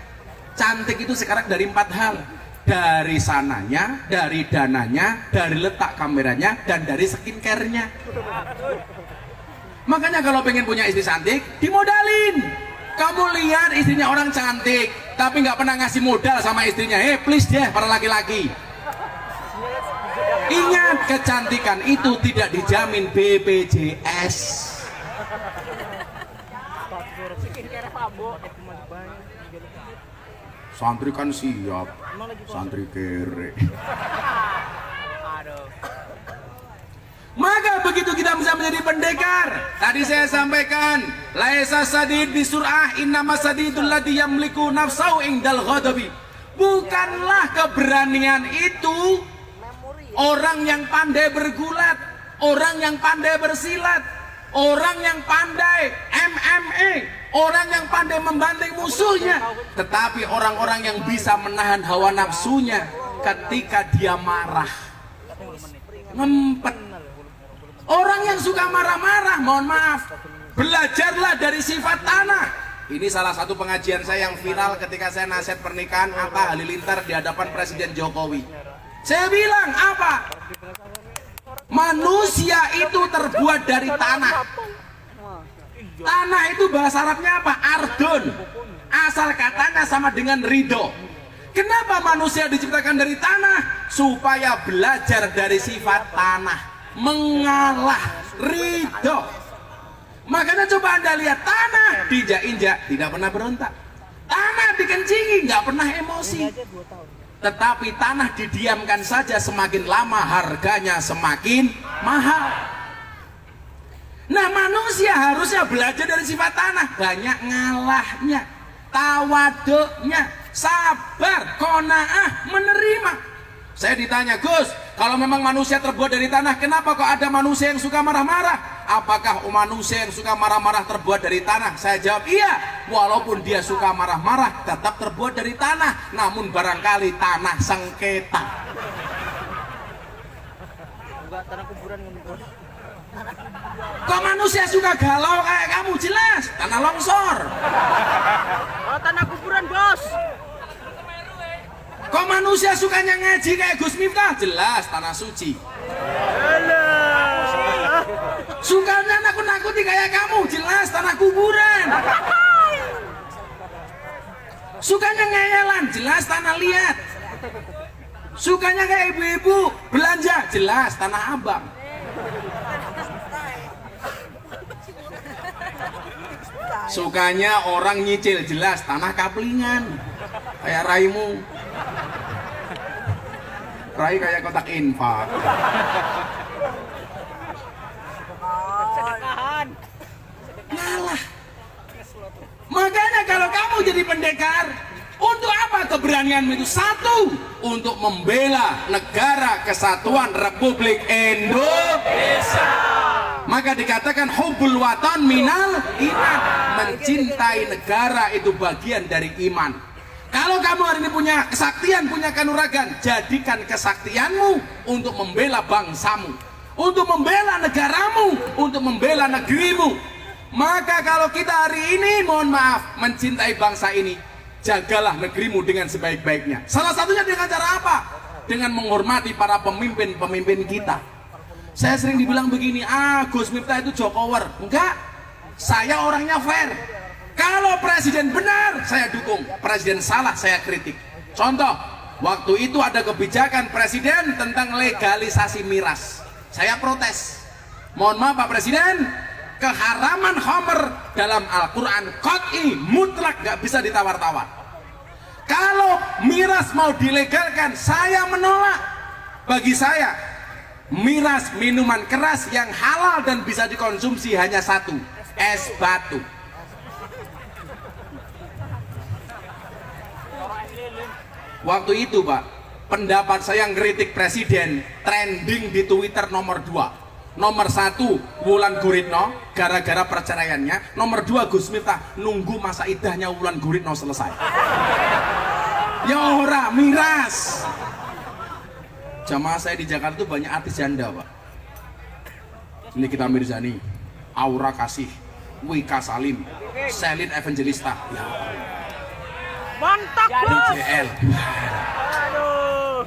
Cantik itu sekarang dari 4 hal. Dari sananya, dari dananya, dari letak kameranya, dan dari skincare-nya. Makanya kalau pengen punya istri cantik, dimodalin. Kamu lihat istrinya orang cantik, tapi nggak pernah ngasih modal sama istrinya. Please deh para laki-laki. Ingat, kecantikan itu tidak dijamin BPJS. Santri kan siap, santri kere. Maka begitu kita bisa menjadi pendekar, tadi saya sampaikan, laisa sadid bisur'ah innama sadidul ladzi yamliku nafsahu indal ghadabi. Bukanlah keberanian itu orang yang pandai bergulat, orang yang pandai bersilat, orang yang pandai MMA, orang yang pandai membanting musuhnya, tetapi orang-orang yang bisa menahan hawa nafsunya ketika dia marah, ngempet. Orang yang suka marah-marah, mohon maaf, belajarlah dari sifat tanah. Ini salah satu pengajian saya yang viral ketika saya nasihat pernikahan Atta Halilintar di hadapan Presiden Jokowi. Saya bilang apa? Manusia itu terbuat dari tanah. Tanah itu bahasa Arabnya apa? Ardun. Asal katanya sama dengan ridho. Kenapa manusia diciptakan dari tanah? Supaya belajar dari sifat tanah, mengalah, ridho. Makanya coba Anda lihat, tanah diinjak-injak tidak pernah berontak, tanah dikencingi nggak pernah emosi. Tetapi tanah didiamkan saja, semakin lama harganya semakin mahal. Nah, manusia harusnya belajar dari sifat tanah, banyak ngalahnya, tawaduknya, sabar, qanaah, menerima. Saya ditanya, Gus, kalau memang manusia terbuat dari tanah, kenapa kok ada manusia yang suka marah-marah? Apakah manusia yang suka marah-marah terbuat dari tanah? Saya jawab, iya. Walaupun dia suka marah-marah, tetap terbuat dari tanah. Namun barangkali tanah sengketa. Enggak, tanah kuburan Bos. Kok manusia suka galau kayak kamu? Jelas, tanah longsor. Oh, tanah kuburan, Bos. Kok manusia sukanya ngaji kayak Gus Miftah? Jelas, tanah suci. Sukanya nakut-nakuti kayak kamu? Jelas, tanah kuburan. Sukanya ngeyelan? Jelas, tanah liat. Sukanya kayak ibu-ibu belanja? Jelas, tanah abang. Sukanya orang nyicil? Jelas, tanah kaplingan. Kayak raimu. Rai kayak kotak infak. Sedekahan. Ngalah. Makanya kalau kamu jadi pendekar, untuk apa keberanianmu itu? Satu, untuk membela negara kesatuan Republik Indonesia. Maka dikatakan hubbul watan minal iman. Mencintai negara itu bagian dari iman. Kalau kamu hari ini punya kesaktian, punya kanuragan, jadikan kesaktianmu untuk membela bangsamu, untuk membela negaramu, untuk membela negerimu. Maka kalau kita hari ini, mohon maaf, mencintai bangsa ini, jagalah negerimu dengan sebaik-baiknya. Salah satunya dengan cara apa? Dengan menghormati para pemimpin-pemimpin kita. Saya sering dibilang begini, Gus Miftah itu Jokower. Enggak, saya orangnya fair. Kalau presiden benar, saya dukung. Presiden salah, saya kritik. Contoh, waktu itu ada kebijakan presiden tentang legalisasi miras. Saya protes. Mohon maaf Pak Presiden, keharaman khamr dalam Al-Quran qat'i mutlak, gak bisa ditawar-tawar. Kalau miras mau dilegalkan, saya menolak. Bagi saya, miras minuman keras yang halal dan bisa dikonsumsi hanya satu, es batu. Waktu itu Pak, pendapat saya ngeritik presiden trending di Twitter nomor 2. Nomor 1 Wulan Guritno gara-gara perceraiannya. Nomor 2 Gus Miftah nunggu masa idahnya Wulan Guritno selesai. Ya ora, miras. Jamaah saya di Jakarta itu banyak artis janda Pak. Nikita Mirzani, Aura Kasih, Wika Salim, Selin Evangelista, ya. Mantap, Bos. DJL. Aduh.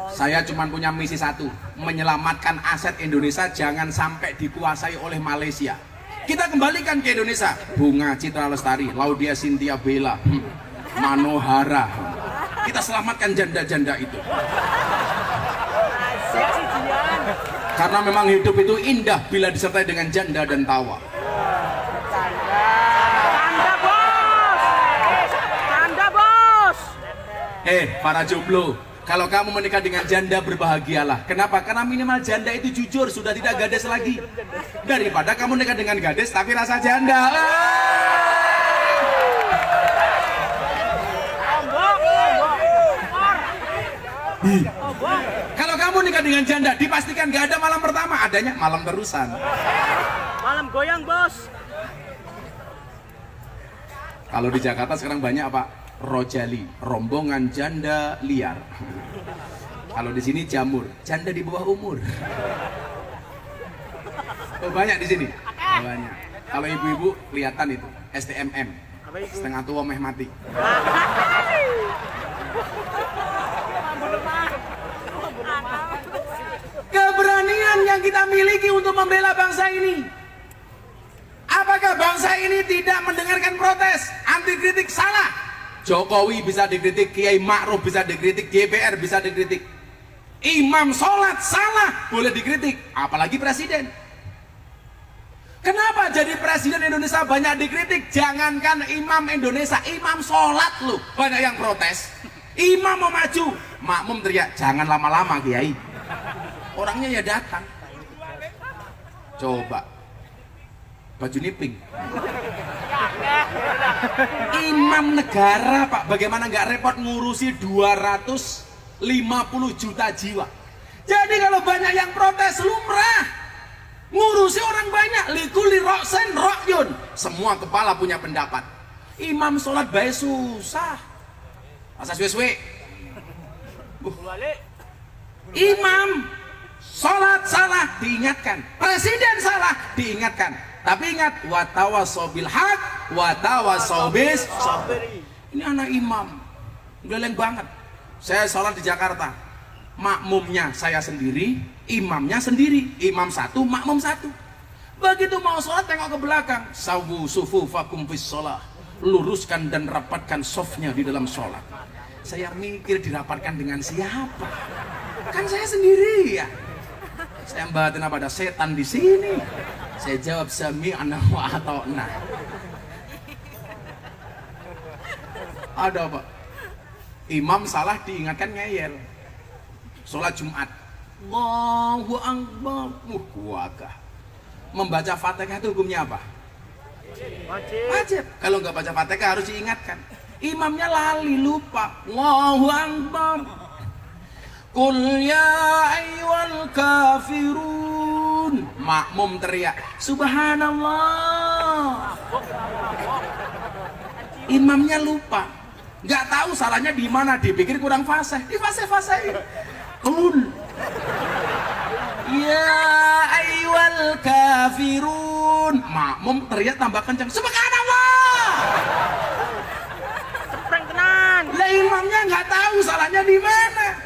Saya cuma punya misi satu, menyelamatkan aset Indonesia jangan sampai dikuasai oleh Malaysia. Kita kembalikan ke Indonesia. Bunga Citra Lestari, Laudia Cynthia Bella, Manohara. Kita selamatkan janda-janda itu. Karena memang hidup itu indah bila disertai dengan janda dan tawa. Para jomblo, kalau kamu menikah dengan janda berbahagialah. Kenapa? Karena minimal janda itu jujur, sudah tidak gadis lagi. Daripada kamu nikah dengan gadis tapi rasa janda. Kalau kamu nikah dengan janda, dipastikan gak ada malam pertama, adanya malam terusan. Malam goyang, Bos. Kalau di Jakarta sekarang banyak Pak, Rojali, rombongan janda liar. Kalau di sini Jamur, janda di bawah umur. Oh, banyak di sini. Oh, banyak. Kalau ibu-ibu kelihatan itu STMM, setengah tua meh mati. Keberanian yang kita miliki untuk membela bangsa ini. Apakah bangsa ini tidak mendengarkan protes, anti kritik? Salah. Jokowi bisa dikritik, Kiai Ma'ruf bisa dikritik, DPR bisa dikritik, imam sholat salah boleh dikritik, apalagi presiden. Kenapa jadi presiden Indonesia banyak dikritik? Jangankan imam Indonesia, imam sholat loh banyak yang protes. Imam mau maju, makmum teriak, jangan lama-lama Kiai. Orangnya ya datang. Coba baju pink. Imam negara Pak, bagaimana nggak repot ngurusi 250 juta jiwa. Jadi kalau banyak yang protes lumrah, ngurusi orang banyak, likuli roksen rokyun, semua kepala punya pendapat. Imam sholat baik susah, asal suwe-suwe. Imam sholat salah diingatkan, presiden salah diingatkan, tapi ingat watawasau bil haq watawasau bis sabr. Ini anak imam geleng banget. Saya sholat di Jakarta, makmumnya saya sendiri, imamnya sendiri, imam satu makmum satu. Begitu mau sholat tengok ke belakang, sawu sufufakum fis sholah, luruskan dan rapatkan softnya di dalam sholat. Saya mikir dirapatkan dengan siapa? Kan saya sendiri ya. Saya batin apa ada setan di sini? Saya jawab sami'na wa ata'na. Ada Pak. Imam salah diingatkan ngeyel. Sholat Jumat. Allahu Akbar. Kuagah. Membaca Fatihah itu hukumnya apa? Wajib. Kalau nggak baca Fatihah harus diingatkan. Imamnya lali, lupa. Allahu Akbar. Qul ya ayyuhal kafirun. Makmum teriak, subhanallah. Imamnya lupa. Nggak tahu salahnya di mana, dipikir kurang fasih. Di fasih-fasih. Qul ya ayyuhal kafirun. Makmum teriak tambah kencang, subhanallah. Lah imamnya nggak tahu salahnya di mana,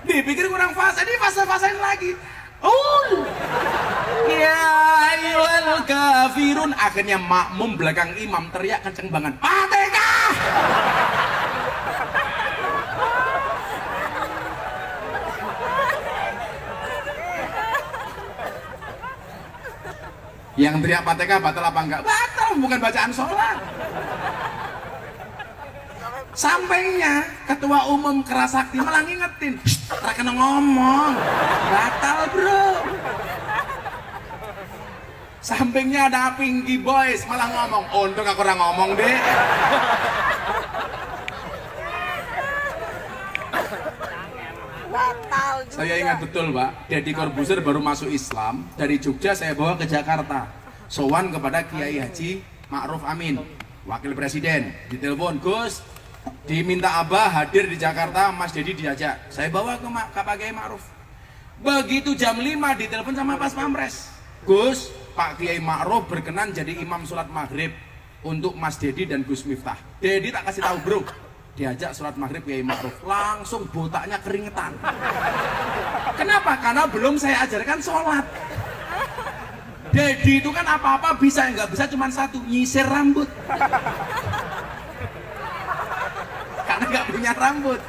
dipikir kurang fase, di fase-fasein lagi. Ya ayyuhal kafirun. Akhirnya makmum belakang imam teriak kenceng banget, Fatihah. Yang teriak Fatihah batal apa enggak? Batal, bukan bacaan sholat. Sampainya ketua umum Kerasakti malah ngingetin, tak kena ngomong, batal bro. Sampingnya ada Pinky Boys malah ngomong, untung aku orang ngomong deh. Saya ingat betul Pak, Deddy Corbuzier baru masuk Islam dari Jogja, saya bawa ke Jakarta, sowan kepada Kiai Haji Ma'ruf Amin, wakil presiden. Ditelepon, Gus, diminta Abah hadir di Jakarta, Mas Deddy diajak. Saya bawa ke Pak Kiai Ma'ruf. Begitu jam 5 ditelepon sama Pas Pampres, Gus, Pak Kiai Ma'ruf berkenan jadi imam sholat maghrib untuk Mas Deddy dan Gus Miftah. Deddy tak kasih tahu bro, diajak sholat maghrib Kiai Ma'ruf, langsung botaknya keringetan. Kenapa? Karena belum saya ajarkan sholat. Deddy itu kan apa-apa bisa, nggak bisa cuma satu, nyisir rambut. Karena nggak punya rambut,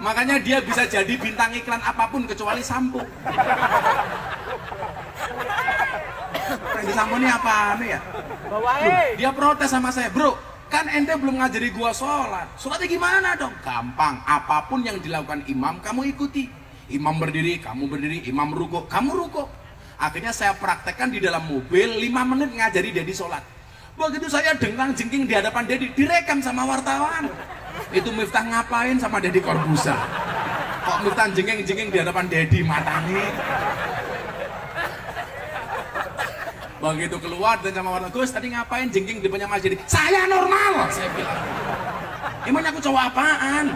makanya dia bisa jadi bintang iklan apapun kecuali sampo. Di sampo ini apa nih ya? Dia protes sama saya, bro, kan ente belum ngajari gua sholat. Sholatnya gimana dong? Gampang, apapun yang dilakukan imam kamu ikuti. Imam berdiri, kamu berdiri. Imam ruko, kamu ruko. Akhirnya saya praktekkan di dalam mobil 5 menit ngajari Deddy sholat. Begitu saya dengkang jengking di hadapan Deddy, direkam sama wartawan. Itu Miftah ngapain sama Deddy Corbuzier? Kok Miftah jengking-jengking di hadapan Deddy matanya? Begitu keluar dan sama wartawan, Gus tadi ngapain jengking di depannya Mas Deddy? Saya normal, saya bilang. Emangnya aku cowok apaan?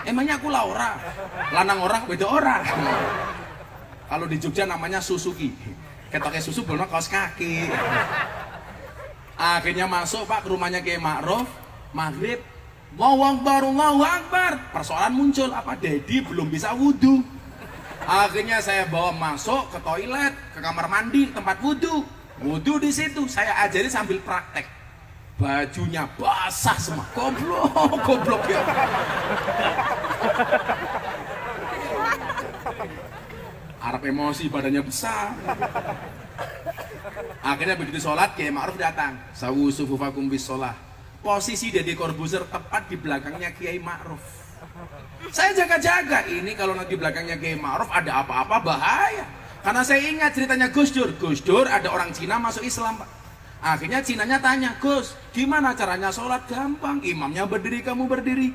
Emangnya aku Laura? Lanang orang, beda orang. Kalau di Jogja namanya Suzuki. Ketoknya susu belum kaos kaki. Akhirnya masuk Pak ke rumahnya Kiai Ma'ruf. Maghrib, Allahu Akbar, Allahu Akbar. Persoalan muncul, apa Deddy belum bisa wudhu. Akhirnya saya bawa masuk ke toilet, ke kamar mandi, tempat wudhu. Wudhu di situ, saya ajari sambil praktek. Bajunya basah semua, goblok ya. Arab emosi, badannya besar. Akhirnya begitu sholat, Kiai Ma'ruf datang. Sawu sufufakum bis sholah. Posisi Deddy Corbuzier tepat di belakangnya Kiai Ma'ruf. Saya jaga-jaga, ini kalau nanti belakangnya Kiai Ma'ruf ada apa-apa bahaya. Karena saya ingat ceritanya Gus Dur. Gus Dur ada orang Cina masuk Islam, Pak. Akhirnya Cinanya tanya, Gus, gimana caranya sholat? Gampang, imamnya berdiri, kamu berdiri.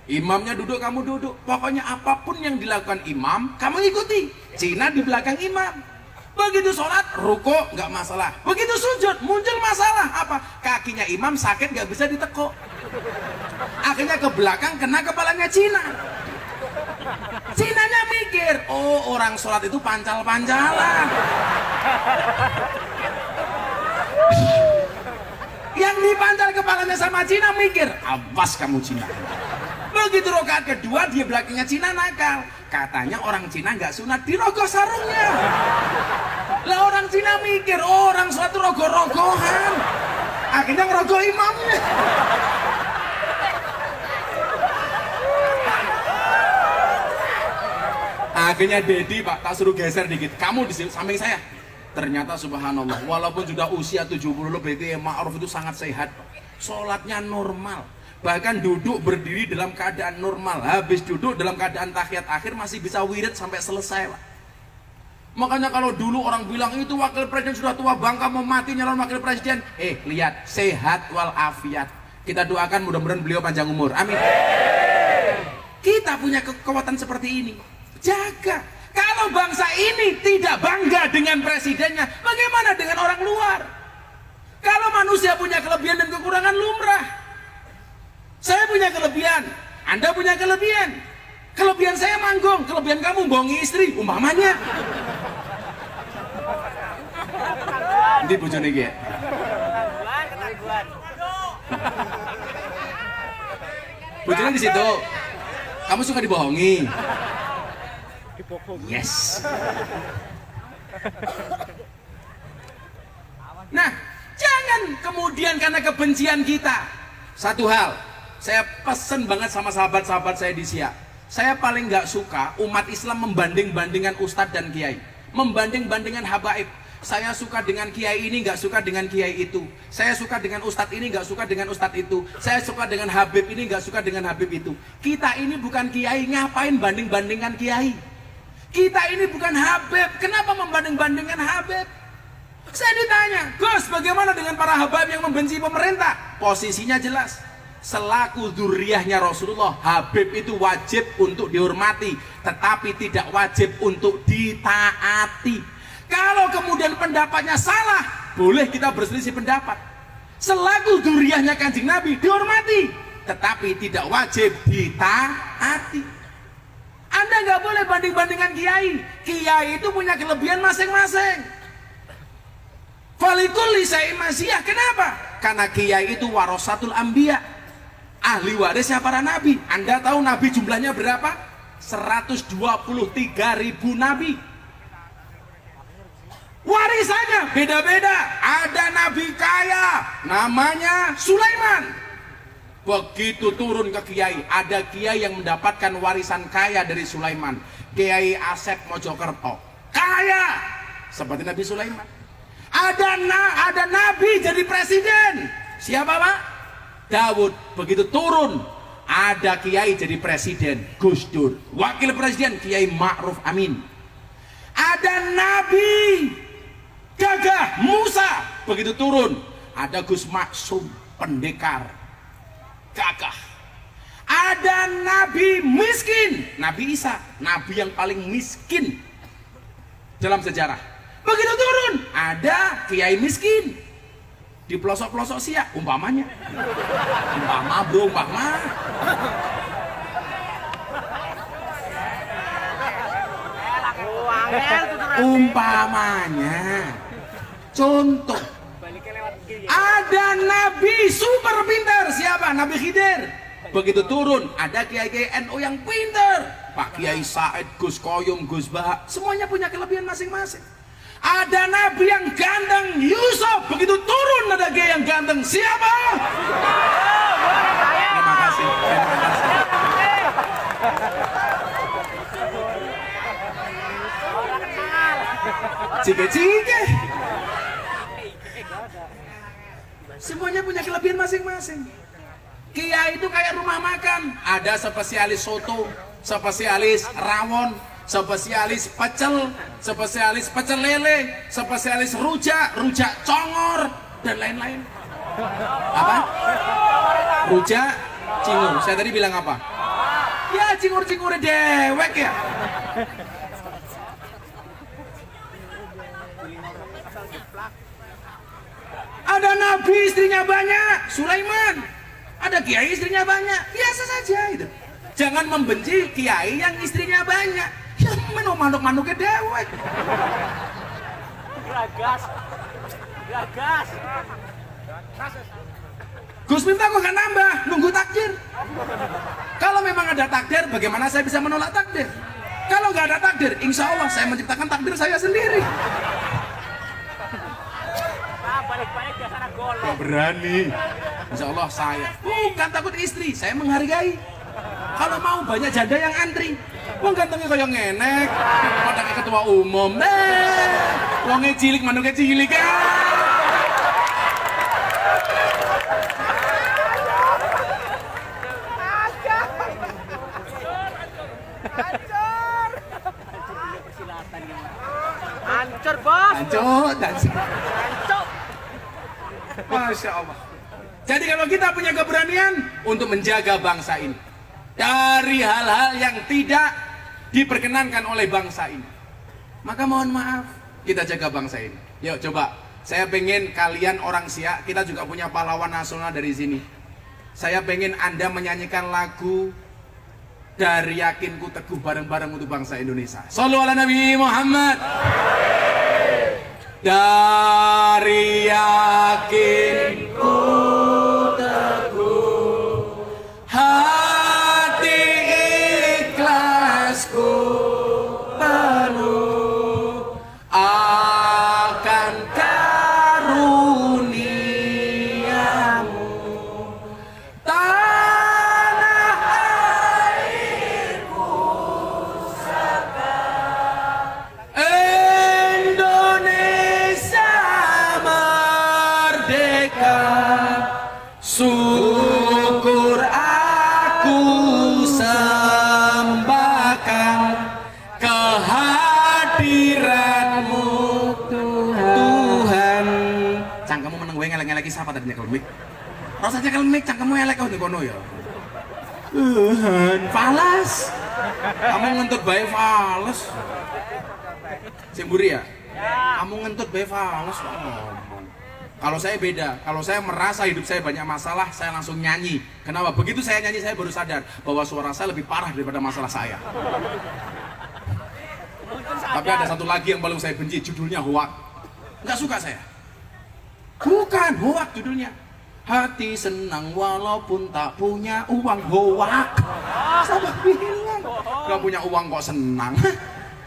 Imamnya duduk, kamu duduk. Pokoknya apapun yang dilakukan imam, kamu ikuti. Cina di belakang imam. Begitu sholat, ruko nggak masalah. Begitu sujud, muncul masalah. Apa? Kakinya imam sakit, nggak bisa ditekuk. Akhirnya ke belakang, kena kepalanya Cina. Cinanya mikir, oh orang sholat itu pancal-pancalan. Yang dipancal kepalanya sama Cina mikir, awas kamu Cina. Begitu rakaat kedua, dia belakangnya Cina nakal. Katanya orang Cina nggak sunat, dirogoh sarungnya. Lah orang Cina mikir, oh orang sholat itu rogoh-rogohan. Akhirnya ngerogoh imamnya. Akhirnya Dedi, Pak, tak suruh geser dikit. Kamu di samping saya. Ternyata subhanallah, walaupun sudah usia 70 lebih, Ma'ruf itu sangat sehat, Pak. Sholatnya normal. Bahkan duduk berdiri dalam keadaan normal. Habis duduk dalam keadaan tahiyat akhir masih bisa wirid sampai selesai, Pak. Makanya kalau dulu orang bilang itu wakil presiden sudah tua bangka mau mati nyalon wakil presiden. Lihat, sehat walafiat. Kita doakan mudah-mudahan beliau panjang umur. Amin. Kita punya kekuatan seperti ini. Jaga. Kalau bangsa ini tidak bangga dengan presidennya, bagaimana dengan orang luar? Kalau manusia punya kelebihan dan kekurangan lumrah. Saya punya kelebihan, Anda punya kelebihan. Kelebihan saya manggung, kelebihan kamu bohongi istri, umpamanya. Nanti bojone iki ya. Bojone di situ. Kamu suka dibohongi? Yes. Nah, jangan kemudian karena kebencian kita. Satu hal, saya pesen banget sama sahabat-sahabat saya di Siak. Saya paling nggak suka umat Islam membanding-bandingkan ustadz dan kiai, membanding-bandingkan habaib. Saya suka dengan kiai ini, nggak suka dengan kiai itu. Saya suka dengan ustadz ini, nggak suka dengan ustadz itu. Saya suka dengan habib ini, nggak suka dengan habib itu. Kita ini bukan kiai, ngapain banding-bandingkan kiai? Kita ini bukan habib, kenapa membanding-bandingkan habib? Saya ditanya, Gus, bagaimana dengan para habib yang membenci pemerintah? Posisinya jelas. Selaku dzurriyyahnya Rasulullah, habib itu wajib untuk dihormati, tetapi tidak wajib untuk ditaati. Kalau kemudian pendapatnya salah, boleh kita berselisih pendapat. Selaku dzurriyyahnya Kanjeng Nabi, dihormati, tetapi tidak wajib ditaati. Anda nggak boleh banding-bandingkan kiai. Kiai itu punya kelebihan masing-masing. Falikulli syai'in masiyah. Kenapa? Karena kiai itu warasatul anbiya, ahli warisnya para nabi. Anda tahu nabi jumlahnya berapa? 123.000 nabi. Warisannya beda-beda. Ada nabi kaya, namanya Sulaiman. Begitu turun ke kiai, ada kiai yang mendapatkan warisan kaya dari Sulaiman. Kiai Asep Mojokerto, kaya seperti Nabi Sulaiman. Ada nabi jadi presiden. Siapa, Pak? Daud. Begitu turun, ada kiai jadi presiden, Gus Dur. Wakil presiden Kiai Ma'ruf Amin. Ada nabi gagah, Musa. Begitu turun, ada Gus Maksum, pendekar gagah. Ada nabi miskin, Nabi Isa, nabi yang paling miskin dalam sejarah. Begitu turun, ada kiai miskin di pelosok-pelosok Siak, umpamanya. Umpama, bro, umpama. Umpamanya. Contoh. Ada nabi super pintar, siapa? Nabi Khidir. Begitu turun, ada kiai-kiai NU yang pintar. Pak Kiai Said, Gus Koyum, Gus Bahak, semuanya punya kelebihan masing-masing. Ada nabi yang ganteng, Yusuf. Begitu turun, ada kiai yang ganteng, siapa? Terima kasih. Cike-cike. Semuanya punya kelebihan masing-masing. Kiai itu kayak rumah makan, ada spesialis soto, spesialis rawon, spesialis pecel lele, spesialis rujak congor, dan lain-lain. Apa? Rujak, cingur. Saya tadi bilang apa? Ya cingur-cingurnya dewek ya. Ada nabi istrinya banyak, Sulaiman. Ada kiai istrinya banyak, biasa saja itu. Jangan membenci kiai yang istrinya banyak. Ya manuk-manuknya dewek. Gagas. Gus Miftah kok gak nambah, nunggu takdir. Kalau memang ada takdir, bagaimana saya bisa menolak takdir? Kalau nggak ada takdir, insya Allah saya menciptakan takdir saya sendiri. Balik-balik ke sana gol. Gak berani. Insya Allah saya bukan takut istri, saya menghargai. Kalau mau banyak janda yang antri. Wong gantengnya kayak ngenek, pada kayak ketua umum. Wongnya cilik, manuknya cilik. Hancur bos. Hancur dan Hancur. Masya Allah. Jadi kalau kita punya keberanian untuk menjaga bangsa ini dari hal-hal yang tidak diperkenankan oleh bangsa ini, maka mohon maaf kita jaga bangsa ini. Yuk coba, saya pengen kalian orang Siak, kita juga punya pahlawan nasional dari sini. Saya pengen Anda menyanyikan lagu Dari Yakinku Teguh bareng-bareng untuk bangsa Indonesia. Shallu ala Nabi Muhammad. Dari yakinku teguh, hati ikhlasku penuh akan karuniamu, tanah airku sekar Indonesia merdeka. Syukur aku sembahkan kehadiranmu Tuhan. Cangkemmu meneng gue ngelek-ngeleki siapa tadi nyekel mic? Rasanya nyekel mic cangkemmu elek kau di kono ya. Tuhan, falas. Kamu ngentut bae falas. Simburi ya? Kamu ngentut bae falas kok ngomong. Kalau saya beda, kalau saya merasa hidup saya banyak masalah, saya langsung nyanyi. Kenapa? Begitu saya nyanyi, saya baru sadar bahwa suara saya lebih parah daripada masalah saya. Tapi ada satu lagi yang paling saya benci, judulnya hoak. Nggak suka saya. Bukan hoak judulnya. Hati senang walaupun tak punya uang, hoak. Siapa bilang? Gak punya uang kok senang?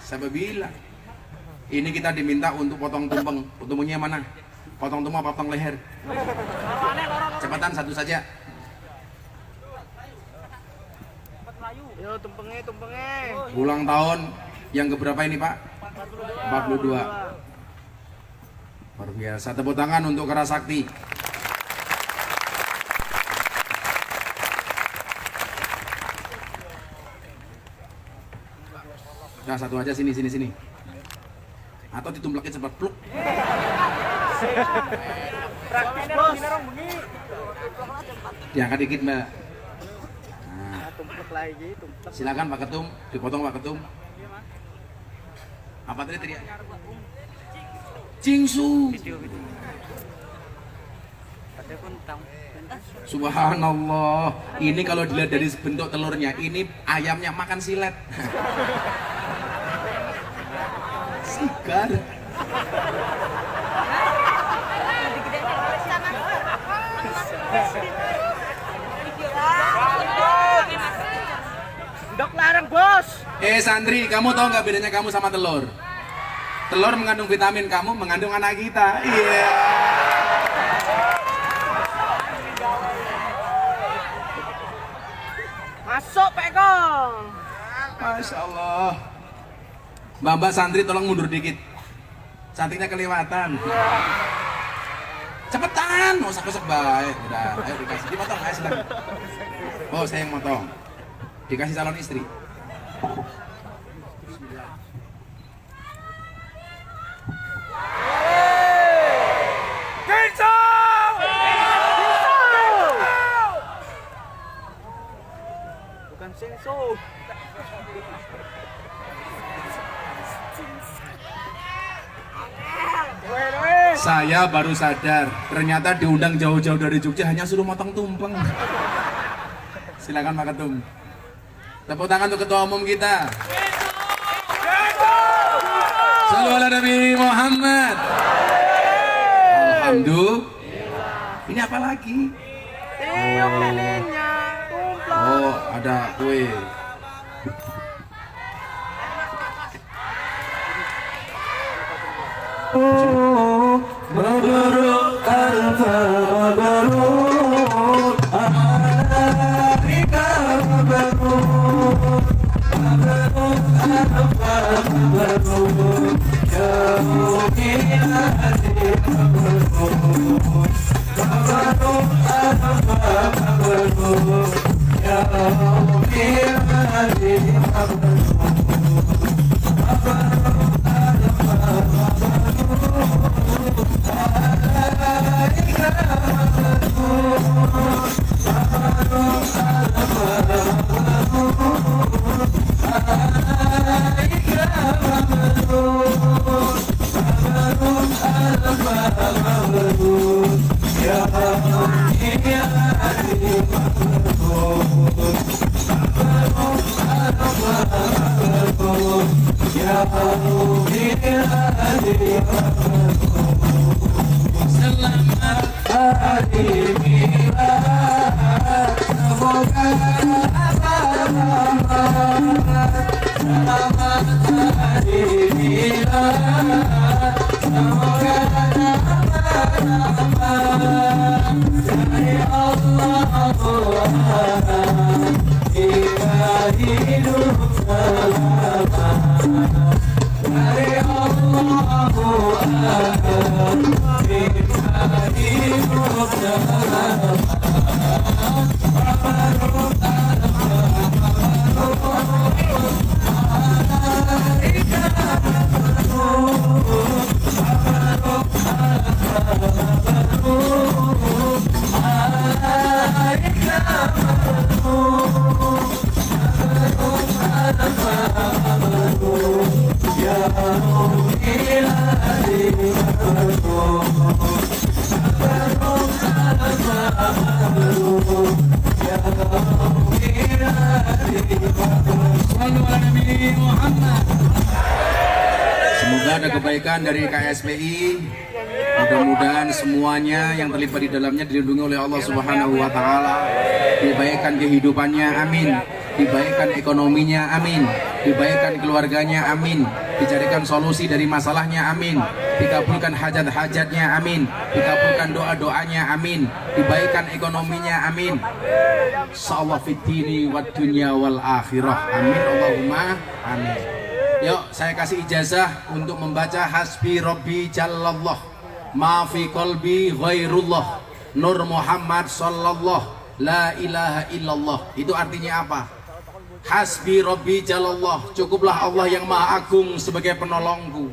Siapa bilang? Ini kita diminta untuk potong tumpeng. Tumpengnya mana? Potong tumpeng, potong leher. Cepatan satu saja. Yo tumpengnya. Ulang tahun yang keberapa ini Pak? 42. Luar biasa. Tepuk tangan untuk Kerasakti. Nah satu aja sini. Atau ditumplakin sempat pluk. Praktis bos. Diangkat dikit Mbak. Nah, Tumplek lagi, tumplek. silakan Pak Ketum, dipotong Pak Ketum. Apa tadi teriak? Cingsu. Ada pun tahu. Subhanallah. Ini kalau dilihat dari bentuk telurnya, ini ayamnya makan silet. Sigar. Dok larang bos. Santri, kamu tahu nggak bedanya kamu sama telur? Telur mengandung vitamin, kamu mengandung anak kita. Iya. Masuk pekong. Masya Allah. Mbak santri tolong mundur dikit. Cantiknya kelewatan. Cepetan, mau usah baik. Udah, ayo dikasih. Dipotong, ayo silakan. Oh, saya yang motong. Dikasih calon istri. Saya baru sadar, ternyata diundang jauh-jauh dari Jogja hanya suruh motong tumpeng. Silakan Pak Ketum. Tepuk tangan untuk Ketua Umum kita. Shallallahu ala Nabi Muhammad. Alhamdulillah. Ini apa lagi? Tiup lilinnya, tumpeng. Oh, ada kue. Mabruk alfa mabruk alayka mabruk mabruk alfa mabruk ya mu'minati mabruk mabruk alfa mabruk ya mu'minati mabruk Semoga ada kebaikan dari KSPI. Mudah-mudahan semuanya yang terlibat di dalamnya dilindungi oleh Allah Subhanahu wa taala. Dibaikkan kehidupannya, amin. Dibaikkan ekonominya, amin. Dibaikkan keluarganya, amin. Dicarikan solusi dari masalahnya, amin. Dikabulkan hajat-hajatnya, amin. Dikabulkan doa-doanya, amin. Dibaikkan ekonominya, amin. Insyaallah fid dini wad dunya wal akhirah. Amin Allahumma amin. Yuk, saya kasih ijazah untuk membaca Hasbi Rabbi Jallallah Ma fi qalbi ghairullah Nur Muhammad sallallahu La ilaha illallah. Itu artinya apa? Hasbi Rabbi Jallallah, cukuplah Allah yang maha agung sebagai penolongku.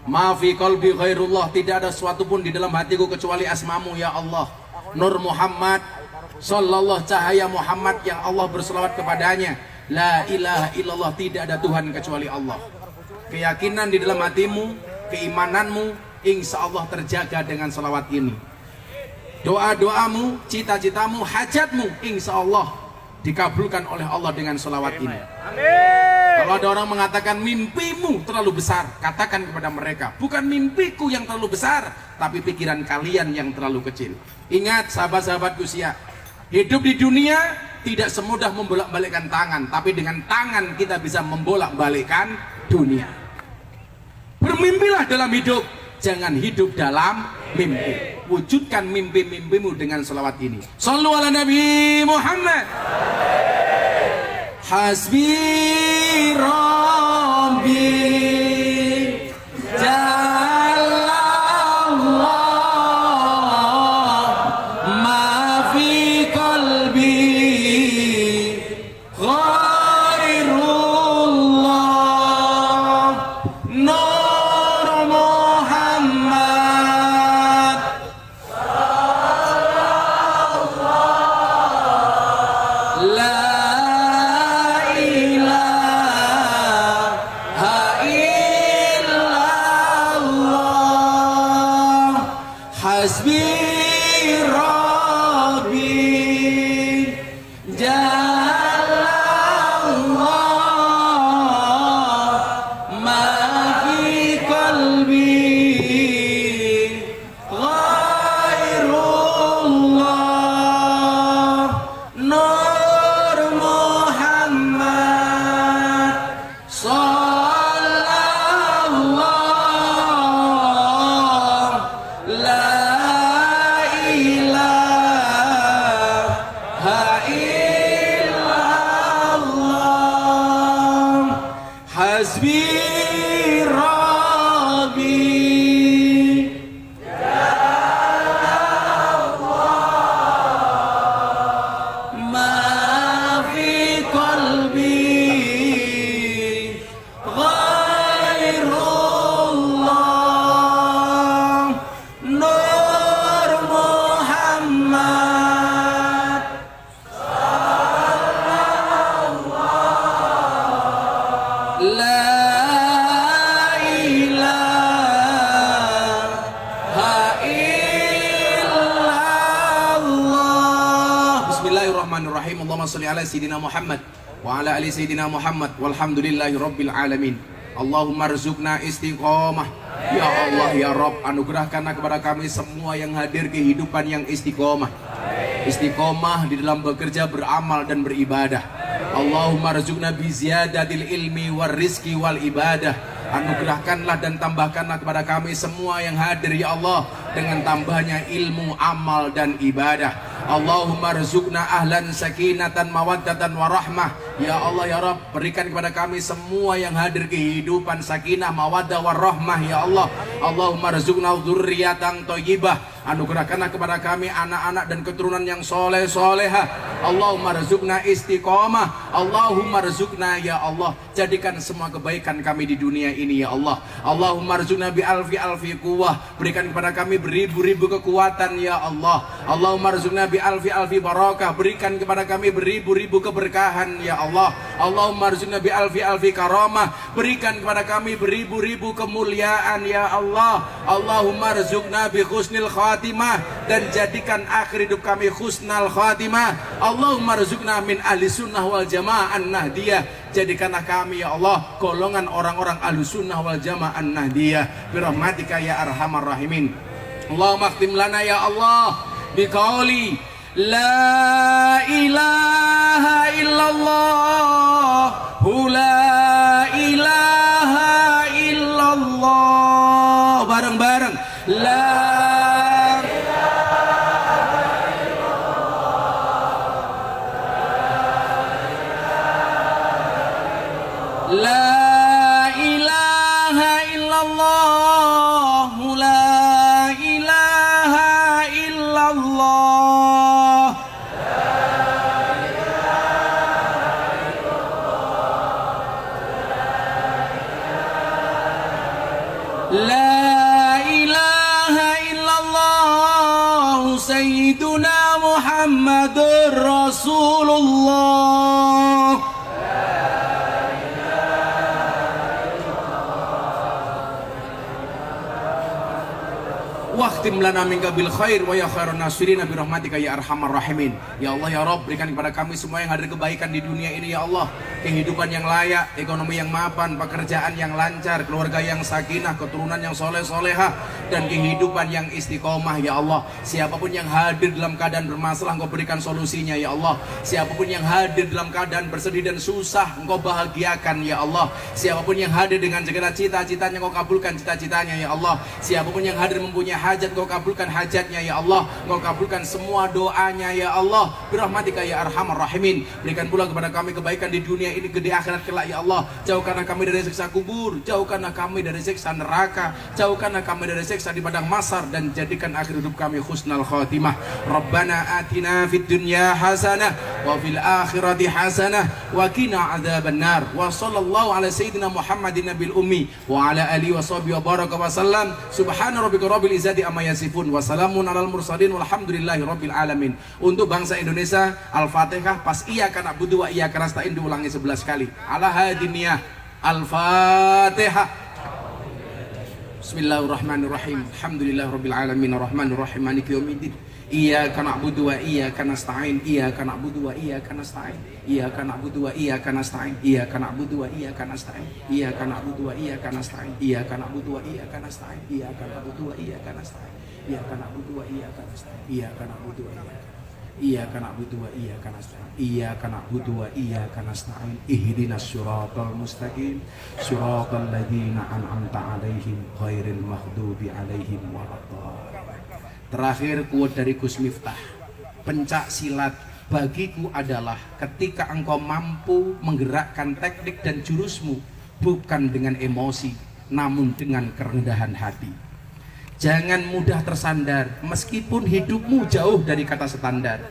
Ma fi qalbi ghairullah, tidak ada sesuatu pun di dalam hatiku kecuali asmamu ya Allah. Nur Muhammad sallallahu, cahaya Muhammad yang Allah berselawat kepadanya. La ilaha illallah, tidak ada Tuhan kecuali Allah. Keyakinan di dalam hatimu, keimananmu insya Allah terjaga dengan salawat ini. Doa-doamu, cita-citamu, hajatmu insya Allah dikabulkan oleh Allah dengan salawat ini. Kalau ada orang mengatakan mimpimu terlalu besar, katakan kepada mereka, bukan mimpiku yang terlalu besar, tapi pikiran kalian yang terlalu kecil. Ingat sahabat-sahabatku siap, hidup di dunia tidak semudah membolak-balikkan tangan, tapi dengan tangan kita bisa membolak-balikkan dunia. Bermimpilah dalam hidup, jangan hidup dalam mimpi. Wujudkan mimpi-mimpimu dengan selawat ini. Shallu ala Nabi Muhammad. Hasbi Rabbi La ilaha hasbi rabbi jalla Allah ma fi qalbi ghairullah nur Muhammad sallallahu la ilaha illallah hasbi rabbi ma fi qalbi ghairullah nur Muhammad la ilaha illallah. Bismillahirrahmanirrahim. Allahumma sholli ala sayyidina Muhammad wa ala ali sayyidina Muhammad walhamdulillahi rabbil alamin. Allahumma rzuqna istiqomah. Ya Allah ya Rabb, anugerahkanlah kepada kami semua yang hadir kehidupan yang istiqomah. Istiqomah di dalam bekerja, beramal dan beribadah. Allahumma rzuqna bi ziyadatil ilmi war rizki wal ibadah. Anugerahkanlah dan tambahkanlah kepada kami semua yang hadir ya Allah dengan tambahnya ilmu, amal dan ibadah. Allahumma rzuqna ahlan sakinatan mawaddatan warahmah. Ya Allah ya Rabb, berikan kepada kami semua yang hadir kehidupan sakinah, mawaddah warahmah ya Allah. Allahumma rzuqna dzurriyyatan thayyibah. Anugerahkanlah kepada kami anak-anak dan keturunan yang soleh solehah. Allahumma rzuqna istiqomah. Allahumma rzuqna ya Allah, jadikan semua kebaikan kami di dunia ini ya Allah. Allahumma rzuqna bi alfi alfi quwwah. Berikan kepada kami beribu-ribu kekuatan ya Allah. Allahumma rzuqna bi alfi alfi barakah. Berikan kepada kami beribu-ribu keberkahan ya Allah. Allahumma rzuqna bi alfi alfi karamah. Berikan kepada kami beribu-ribu kemuliaan ya Allah. Allahumma rzuqna bi husnil khatimah, dan jadikan akhir hidup kami husnal khatimah. Allahumma rzuqna min ahli sunnah wal jamaah an-nahdiyah. Jadikanlah kami ya Allah golongan orang-orang ahli sunnah wal jamaah an-nahdiyah birahmatika ya arhamar rahimin. Allahumma khtim lana ya Allah biqauli la ilaha illallah la ilaha illallah. Bareng-bareng la La ilaha illallah la ilaha illallah La ilaha illallah Sayyiduna Muhammadur Rasulullah. Waqtim lana minka bil khair wa ya khairan nasirin bi rahmatika ya arhamar rahimin. Ya Allah ya Rabb, berikan kepada kami semua yang hadir kebaikan di dunia ini ya Allah. Kehidupan yang layak, ekonomi yang mapan, pekerjaan yang lancar, keluarga yang sakinah, keturunan yang soleh solehah, dan kehidupan yang istiqomah ya Allah. Siapapun yang hadir dalam keadaan bermasalah, Engkau berikan solusinya ya Allah. Siapapun yang hadir dalam keadaan bersedih dan susah, Engkau bahagiakan ya Allah. Siapapun yang hadir dengan segala cita-citanya, Engkau kabulkan cita-citanya ya Allah. Siapapun yang hadir mempunyai hajat, Engkau kabulkan hajatnya ya Allah. Engkau kabulkan semua doanya ya Allah. Birahmatika ya arhamar rahimin. Berikan pula kepada kami kebaikan di dunia ini, di akhirat kelak ya Allah. Jauhkanlah kami dari siksa kubur, jauhkanlah kami dari siksa neraka, jauhkanlah kami dari siksa di padang mahsyar, dan jadikan akhir hidup kami husnal khatimah. Rabbana atina fid dunya hasanah wa fil akhirati hasanah wa qina adzabannar. Wa sallallahu ala sayyidina Muhammadin nabil ummi wa ala alihi wa sahbihi wa baraka wa sallam. Subhana rabbika rabbil izzati amma yasifun wa salamun alal mursalin walhamdulillahi rabbil alamin. Untuk bangsa Indonesia, Al-Fatihah pas iyyaka na'budu wa iyyaka nasta'in diulangi 11 kali. Ala hadiniyah Al-Fatihah. Bismillahirrahmanirrahim. Alhamdulillahirabbil alamin arrahmanir rahim maliki yaumiddin. Iyyaka na'budu wa iyyaka nasta'in. Iyyaka na'budu wa iyyaka nasta'in. Iyyaka na'budu wa iyyaka nasta'in. Iyyaka na'budu wa iyyaka nasta'in. Iyyaka na'budu wa iyyaka nasta'in. Iyyaka na'budu wa iyyaka nasta'in. Iyyaka na'budu wa iyyaka nasta'in. Iyyaka na'budu wa iyyaka nasta'in. Iyyaka na'budu wa iyyaka na'budu wa iyyaka nasta'in. Iyyaka na'budu wa iyyaka nasta'in. Ihdinas siratal mustaqim. Siratal ladzina an'amta 'alaihim ghairil maghdubi 'alaihim waladdallin. Terakhir quote dari Gus Miftah. Pencak silat bagiku adalah ketika engkau mampu menggerakkan teknik dan jurusmu bukan dengan emosi namun dengan kerendahan hati. Jangan mudah tersandar meskipun hidupmu jauh dari kata standar.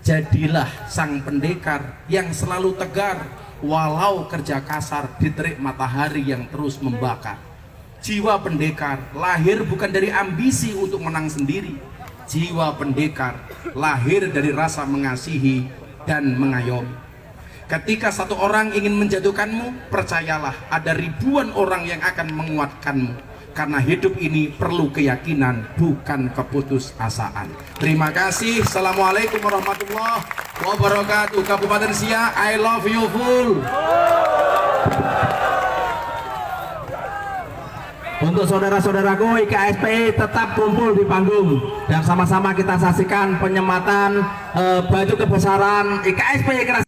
Jadilah sang pendekar yang selalu tegar walau kerja kasar di terik matahari yang terus membakar. Jiwa pendekar lahir bukan dari ambisi untuk menang sendiri. Jiwa pendekar lahir dari rasa mengasihi dan mengayomi. Ketika satu orang ingin menjatuhkanmu, percayalah ada ribuan orang yang akan menguatkanmu. Karena hidup ini perlu keyakinan, bukan keputusasaan. Terima kasih. Assalamualaikum warahmatullahi wabarakatuh. Kabupaten Siak, I love you full. Untuk saudara-saudaraku IKSPI tetap kumpul di panggung dan sama-sama kita saksikan penyematan baju kebesaran IKSPI.